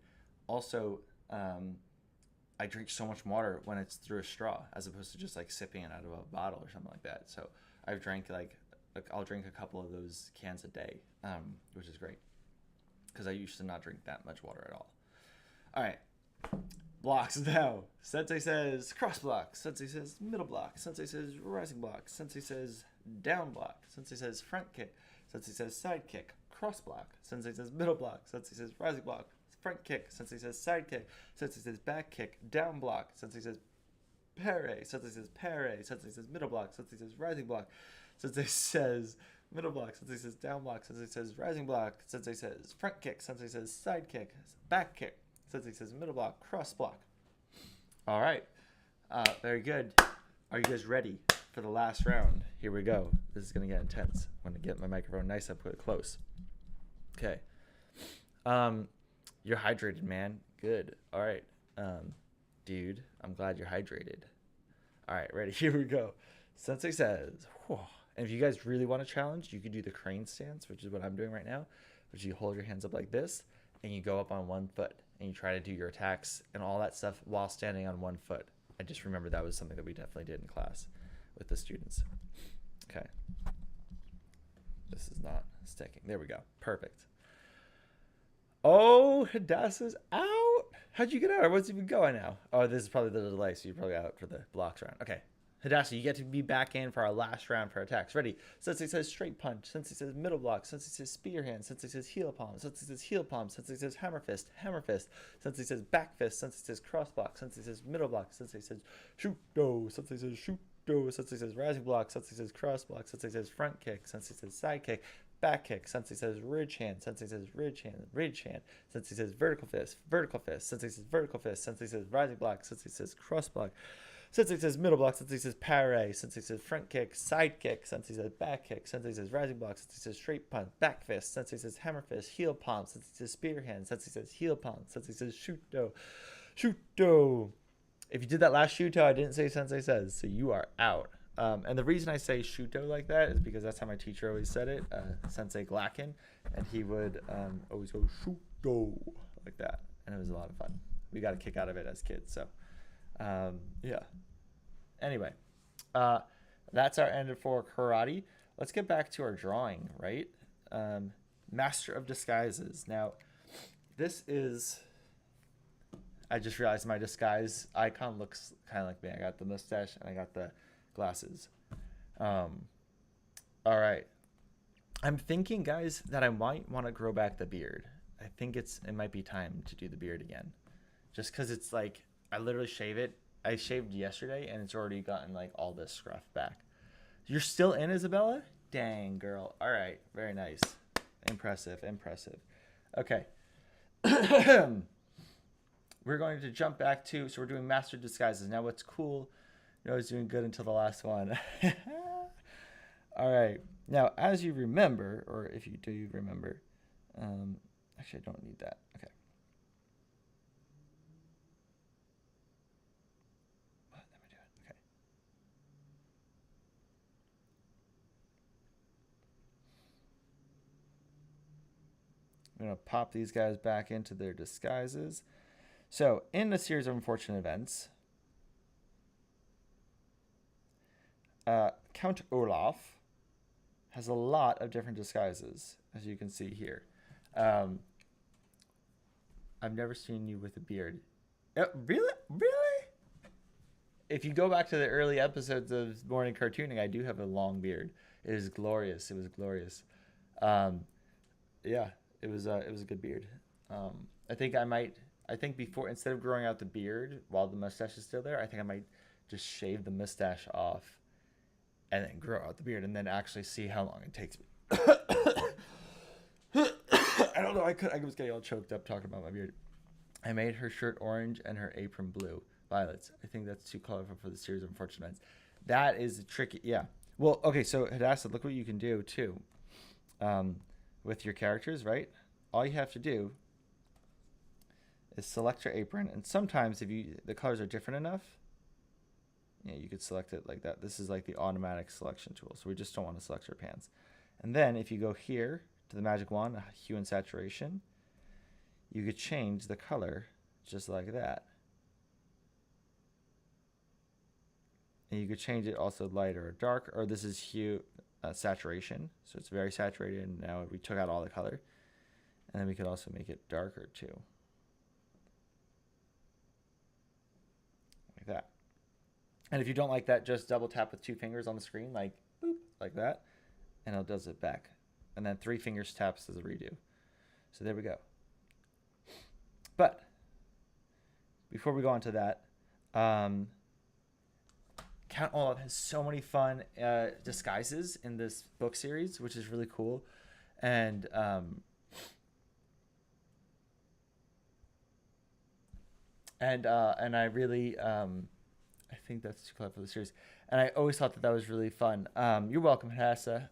[SPEAKER 1] also, I drink so much water when it's through a straw, as opposed to just like sipping it out of a bottle or something like that. So I've drank I'll drink a couple of those cans a day, which is great because I used to not drink that much water at all. All right. Blocks now. Sensei says cross block. Sensei says middle block. Sensei says rising block. Sensei says down block. Sensei says front kick. Sensei says side kick. Cross block. Sensei says middle block. Sensei says rising block. Front kick. Sensei says side kick. Sensei says back kick. Down block. Sensei says parry. Sensei says parry. Sensei says middle block. Sensei says rising block. Sensei says middle block. Sensei says down block. Sensei says rising block. Sensei says front kick. Sensei says side kick. Back kick. Sensei says middle block, cross block. All right. Very good. Are you guys ready for the last round? Here we go. This is going to get intense. I'm going to get my microphone nice up close. Okay. You're hydrated, man. Good. All right. Dude, I'm glad you're hydrated. All right, ready? Here we go. Sensei says, whew. And if you guys really want a challenge, you could do the crane stance, which is what I'm doing right now, which you hold your hands up like this, and you go up on one foot. and you try to do your attacks and all that stuff while standing on one foot. I just remember that was something that we definitely did in class with the students. Okay. This is not sticking. There we go. Perfect. Oh, Hadassah's out. How'd you get out? Or what's even going now? Oh, this is probably the delay, so you're probably out for the blocks round. Okay. Hadassah, you get to be back in for our last round for attacks. Ready? Since he says straight punch, since he says middle block, since he says spear hand, since he says heel palm, since he says heel palm, since he says hammer fist, since he says back fist, since he says cross block, since he says middle block, since he says shoot do, since he says shoot do, since he says rising block, since he says cross block, since he says front kick, since he says side kick, back kick, since he says ridge hand, since he says ridge hand, since he says vertical fist, since he says vertical fist, since he says rising block, since he says cross block, since he says middle block, since he says parry, since he says front kick, side kick, since he says back kick, since he says rising block, since he says straight punch, back fist, since he says hammer fist, heel palm, since he says spear hand, since he says heel palm, since he says shoot do. If you did that last shoot do, I didn't say sensei says, so you are out. And the reason I say shoot do like that is because that's how my teacher always said it, Sensei Glacken, and he would always go shoot do like that, and it was a lot of fun. We got a kick out of it as kids, so yeah. Anyway, that's our end for karate. Let's get back to our drawing, right? Master of Disguises. Now, this is... I just realized my disguise icon looks kind of like me. I got the mustache and I got the glasses. All right. I'm thinking, guys, that I might want to grow back the beard. I think it might be time to do the beard again. Just because it's like, I literally shave it. I shaved yesterday and it's already gotten like all this scruff back. You're still in, Isabella? Dang, girl. All right. Very nice. Impressive. Okay. We're going to jump back to, so we're doing Master Disguises. Now what's cool, I was doing good until the last one. All right. Now, as you remember, or if you do remember, actually I don't need that. Okay. What am I doing? Okay. I'm going to pop these guys back into their disguises. So, in the series of unfortunate events, Count Olaf has a lot of different disguises, as you can see here. I've never seen you with a beard. Really? If you go back to the early episodes of Morning Cartooning, I do have a long beard. It is glorious. It was glorious. Yeah, it was a good beard. I think before, instead of growing out the beard while the mustache is still there, I think I might just shave the mustache off and then grow out the beard and then actually see how long it takes me. I don't know. I was getting all choked up talking about my beard. I made her shirt orange and her apron blue. Violets. I think that's too colorful for the series of unfortunate events. That is tricky. Yeah. Well, okay. So Hadassah, look what you can do too. With your characters, right? All you have to do is select your apron, and sometimes if the colors are different enough, yeah, you could select it like that. This is like the automatic selection tool, so we just don't want to select your pants. And then if you go here to the magic wand, hue and saturation, you could change the color just like that. And you could change it also light or dark, or this is hue saturation, so it's very saturated, and now we took out all the color. And then we could also make it darker too. Like that. And if you don't like that, just double tap with 2 fingers on the screen, like boop, like that, and it does it back. And then 3 fingers taps as a redo. So there we go. But before we go on to that, Count Olaf has so many fun disguises in this book series, which is really cool. And I really I think that's too clever for the series, and I always thought that was really fun. You're welcome, Hadassah.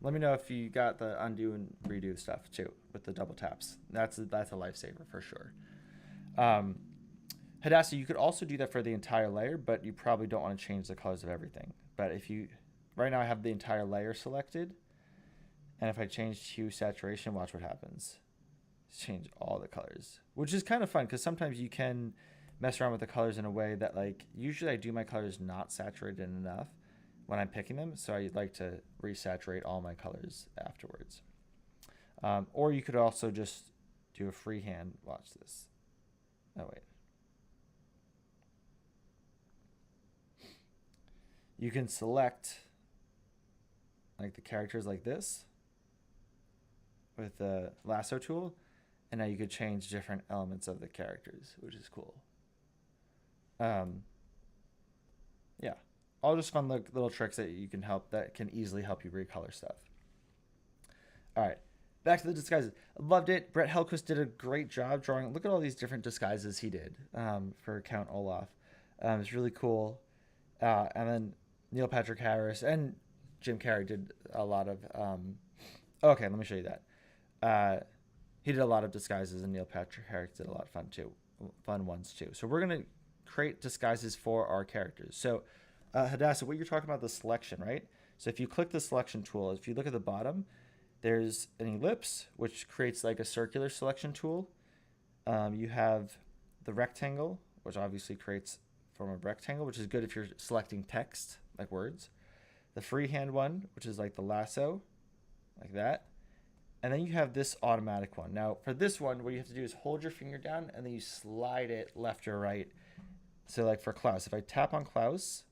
[SPEAKER 1] Let me know if you got the undo and redo stuff too with the double taps. That's a lifesaver for sure. Hadassah, you could also do that for the entire layer, but you probably don't want to change the colors of everything. But if you, right now I have the entire layer selected, and if I change hue saturation, watch what happens. change all the colors, which is kind of fun because sometimes you can mess around with the colors in a way that, like, usually I do my colors not saturated enough when I'm picking them, so I like to resaturate all my colors afterwards. Or you could also just do a freehand. Watch this. Oh, wait. You can select like the characters like this with the lasso tool, and now you could change different elements of the characters, which is cool. Yeah, all just fun little tricks that you can easily help you recolor stuff. All right, back to the disguises. Loved it. Brett Helquist did a great job drawing. Look at all these different disguises he did for Count Olaf. It's really cool. And then Neil Patrick Harris and Jim Carrey did a lot of. Okay, let me show you that. He did a lot of disguises, and Neil Patrick Harris did a lot of fun ones too. So we're gonna create disguises for our characters. So, Hadassah, what you're talking about, the selection, right? So if you click the selection tool, if you look at the bottom, there's an ellipse, which creates like a circular selection tool. You have the rectangle, which obviously creates form of rectangle, which is good if you're selecting text, like words. The freehand one, which is like the lasso, like that. And then you have this automatic one. Now, for this one, what you have to do is hold your finger down, and then you slide it left or right. So like for Klaus, if I tap on Klaus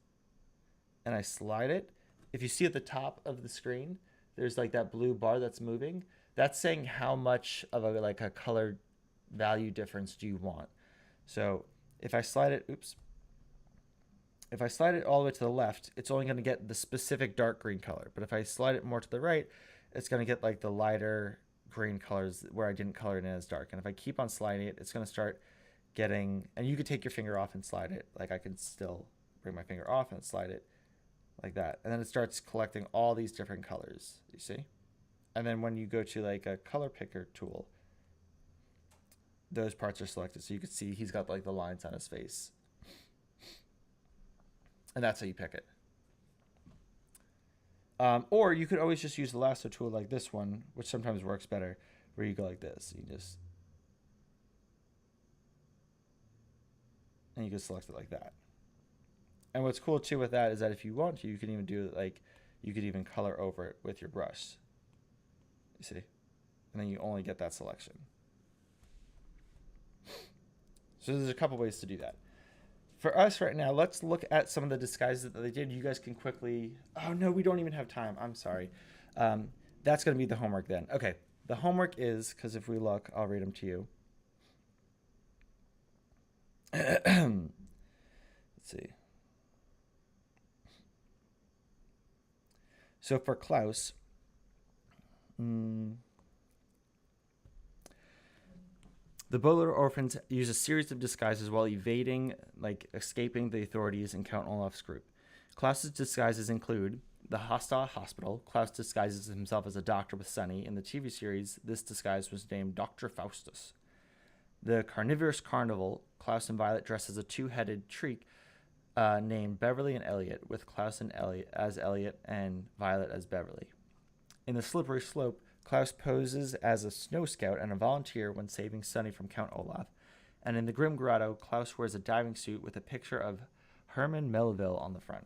[SPEAKER 1] and I slide it, if you see at the top of the screen, there's like that blue bar that's moving. That's saying how much of a color value difference do you want. So if I slide it, if I slide it all the way to the left, it's only going to get the specific dark green color. But if I slide it more to the right, it's going to get like the lighter green colors where I didn't color it in as dark. And if I keep on sliding it, it's going to start getting, and you could take your finger off and slide it. Like I can still bring my finger off and slide it like that. And then it starts collecting all these different colors, you see? And then when you go to like a color picker tool, those parts are selected. So you can see he's got like the lines on his face. And that's how you pick it. Or you could always just use the lasso tool like this one, which sometimes works better, where you go like this. And you can select it like that. And what's cool too with that is that if you want to, you can even do like, you could even color over it with your brush. You see? And then you only get that selection. So there's a couple ways to do that. For us right now, let's look at some of the disguises that they did. You guys can quickly... Oh, no, we don't even have time. I'm sorry. That's going to be the homework then. Okay, the homework is, because if we look, I'll read them to you. Let's see. So for Klaus... The Bowler orphans use a series of disguises while evading, escaping the authorities in Count Olaf's group. Klaus's disguises include the hostile hospital. Klaus disguises himself as a doctor with Sunny. In the TV series, this disguise was named Dr. Faustus. The carnivorous carnival. Klaus and Violet dress as a two-headed treek named Beverly and Elliot, with Klaus and Elliot as Elliot and Violet as Beverly. In the slippery slope, Klaus poses as a snow scout and a volunteer when saving Sunny from Count Olaf. And in the Grim Grotto, Klaus wears a diving suit with a picture of Herman Melville on the front.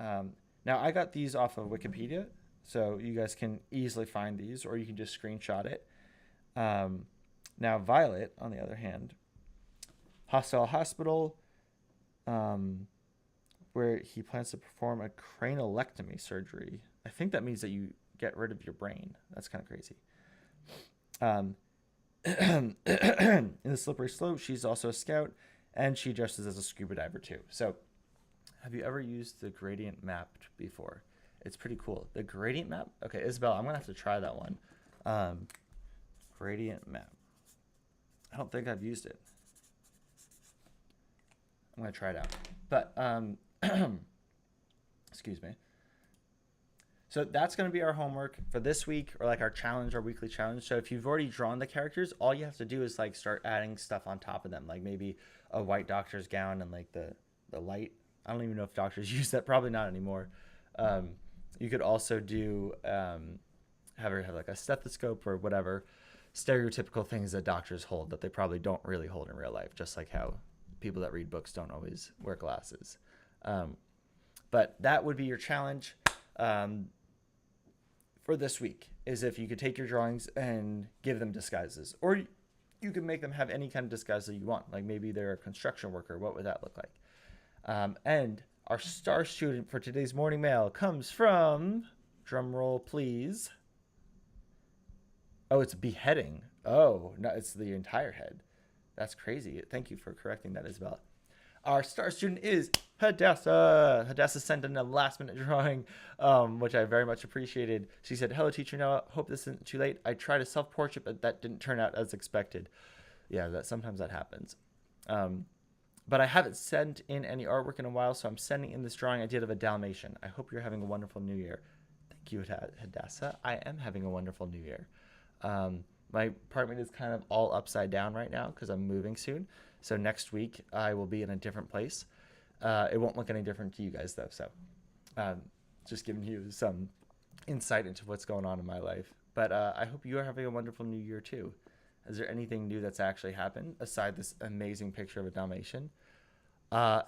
[SPEAKER 1] Now, I got these off of Wikipedia, so you guys can easily find these, or you can just screenshot it. Now, Violet, on the other hand, hostile hospital, where he plans to perform a craniolectomy surgery. I think that means that you get rid of your brain. That's kind of crazy. In the slippery slope, she's also a scout, and she dresses as a scuba diver too. So, have you ever used the gradient map before? It's pretty cool. The gradient map? Okay, Isabel, I'm going to have to try that one. Gradient map. I don't think I've used it. I'm going to try it out. But, excuse me. So that's going to be our homework for this week, or our challenge, our weekly challenge. So if you've already drawn the characters, all you have to do is start adding stuff on top of them, like maybe a white doctor's gown and the light. I don't even know if doctors use that. Probably not anymore. You could also do have her have a stethoscope or whatever. stereotypical things that doctors hold that they probably don't really hold in real life, just like how people that read books don't always wear glasses. Um, but that would be your challenge um, for this week, is if you could take your drawings and give them disguises, or you can make them have any kind of disguise that you want. Like maybe they're a construction worker. What would that look like? And our star student for today's morning mail comes from, drum roll please. Oh, it's beheading. Oh, no, it's the entire head. That's crazy. Thank you for correcting that, Isabella. Our star student is Hadassah. Hadassah sent in a last-minute drawing, which I very much appreciated. She said, "Hello, teacher Noah. Hope this isn't too late. I tried a self-portrait, but that didn't turn out as expected." Yeah, sometimes that happens. But I haven't sent in any artwork in a while, so I'm sending in this drawing I did of a Dalmatian. I hope you're having a wonderful New Year. Thank you, Hadassah. I am having a wonderful New Year. My apartment is kind of all upside down right now because I'm moving soon. So next week I will be in a different place. It won't look any different to you guys though. So just giving you some insight into what's going on in my life. But I hope you are having a wonderful New Year too. Is there anything new that's actually happened aside this amazing picture of a Dalmatian? I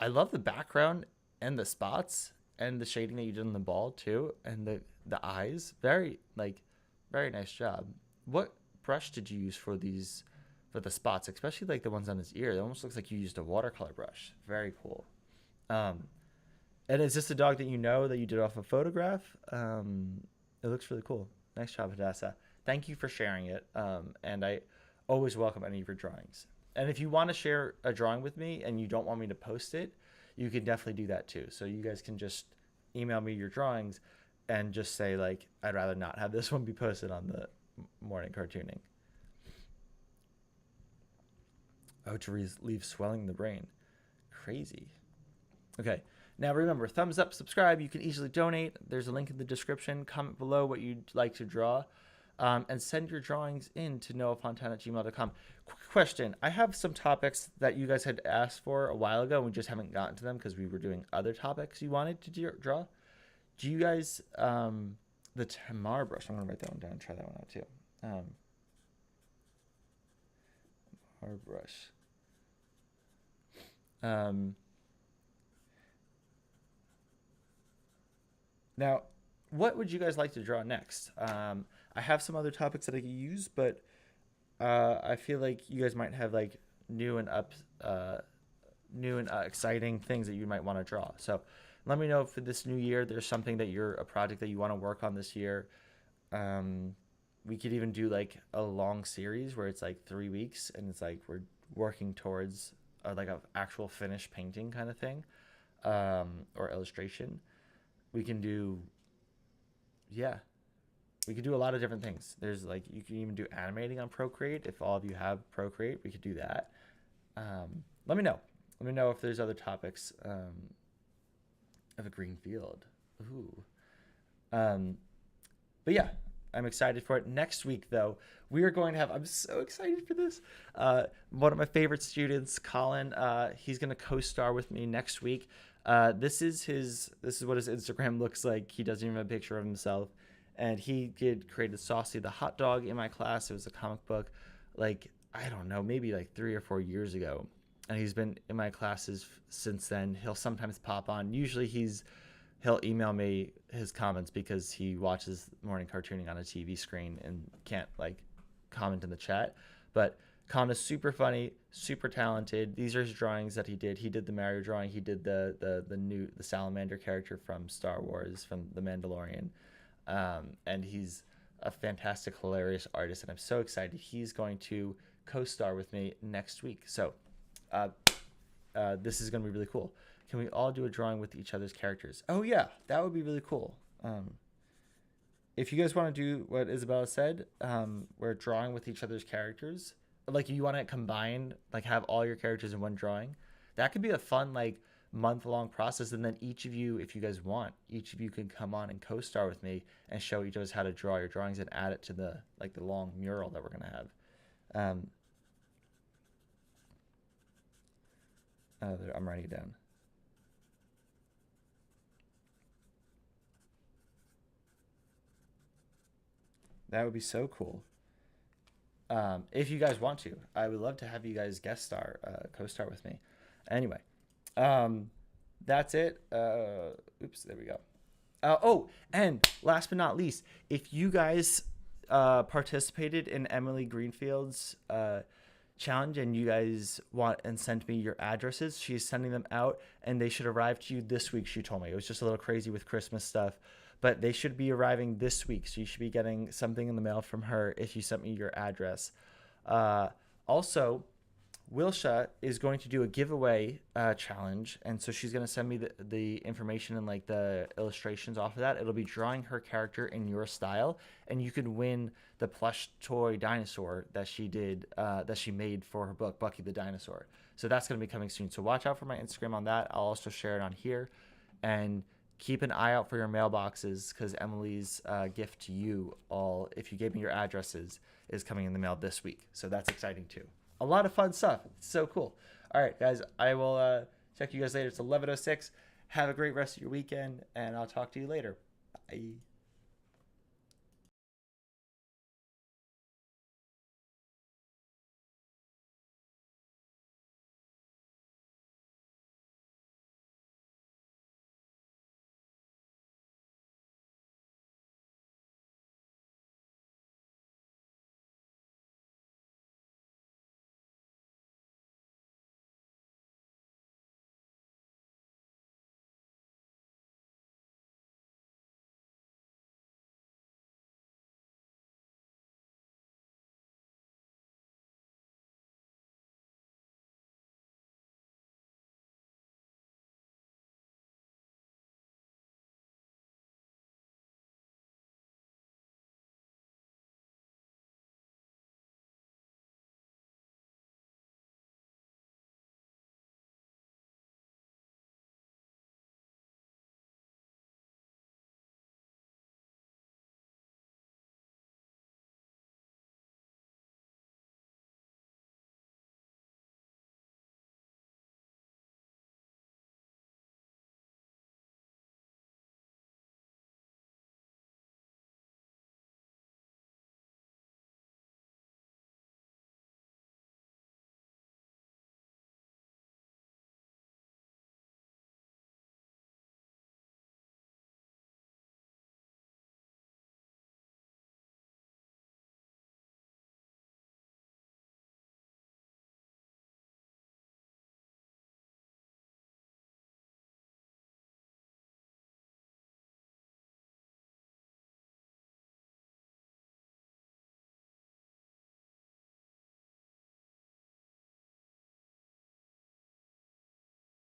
[SPEAKER 1] love the background and the spots and the shading that you did on the ball too, and the eyes. Very nice job. What brush did you use for the spots, especially like the ones on his ear? It almost looks like you used a watercolor brush. Very cool. And is this a dog that you know that you did off a photograph? It looks really cool. Nice job, Hadassah. Thank you for sharing it. And I always welcome any of your drawings. And if you want to share a drawing with me and you don't want me to post it, you can definitely do that too. So you guys can just email me your drawings and just say, like, I'd rather not have this one be posted on the morning cartooning. Oh, to relieve swelling in the brain. Crazy. Okay. Now remember, thumbs up, subscribe. You can easily donate. There's a link in the description. Comment below what you'd like to draw. And send your drawings in to noahfontana@gmail.com. Quick question. I have some topics that you guys had asked for a while ago, and we just haven't gotten to them because we were doing other topics you wanted to draw. Do you guys, the Tamar brush, I'm going to write that one down and try that one out too. Tamar brush. Now, what would you guys like to draw next? I have some other topics that I could use, but I feel like you guys might have like new and exciting things that you might want to draw. So let me know if for this new year there's something that a project that you want to work on this year. We could even do like a long series where it's like 3 weeks and it's like we're working towards like an actual finished painting kind of thing, or illustration. We can do, we could do a lot of different things. There's like, you can even do animating on Procreate. If all of you have Procreate, we could do that. Let me know. Let me know if there's other topics of a green field. Ooh. But yeah, I'm excited for it. Next week, though, we are going to have, I'm so excited for this. One of my favorite students, Colin, he's going to co-star with me next week. This is what his Instagram looks like. He doesn't even have a picture of himself. And he created Saucy the hot dog in my class. It was a comic book, like, I don't know, maybe like 3 or 4 years ago. And he's been in my classes since then. He'll sometimes pop on. Usually he'll email me his comments because he watches morning cartooning on a TV screen and can't like comment in the chat. But Colin is super funny, super talented. These are his drawings that he did. He did the Mario drawing. He did the salamander character from Star Wars, from The Mandalorian. And he's a fantastic, hilarious artist, and I'm so excited. He's going to co-star with me next week. So this is going to be really cool. Can we all do a drawing with each other's characters? Oh, yeah, that would be really cool. If you guys want to do what Isabella said, we're drawing with each other's characters. Like, you want to combine, like, have all your characters in one drawing. That could be a fun, like, month-long process, and then each of you, if you guys want, each of you can come on and co-star with me and show each of us how to draw your drawings and add it to the long mural that we're gonna have. I'm writing it down. That would be so cool. If you guys want to, I would love to have you guys guest star, co-star with me. Anyway, um, that's it. Oops, there we go. Oh, and last but not least, if you guys participated in Emily Greenfield's challenge and you guys want and send me your addresses, she's sending them out and they should arrive to you this week. She told me it was just a little crazy with Christmas stuff, but they should be arriving this week. So you should be getting something in the mail from her if you sent me your address. Also, Wilsha is going to do a giveaway challenge, and so she's going to send me the information and like the illustrations off of that. It'll be drawing her character in your style, and you could win the plush toy dinosaur that she did that she made for her book Bucky the Dinosaur. So that's going to be coming soon. So watch out for my Instagram on that. I'll also share it on here, and keep an eye out for your mailboxes because Emily's gift to you all, if you gave me your addresses, is coming in the mail this week. So that's exciting too. A lot of fun stuff. It's so cool. All right, guys, I will check you guys later. It's 11:06. Have a great rest of your weekend, and I'll talk to you later. Bye.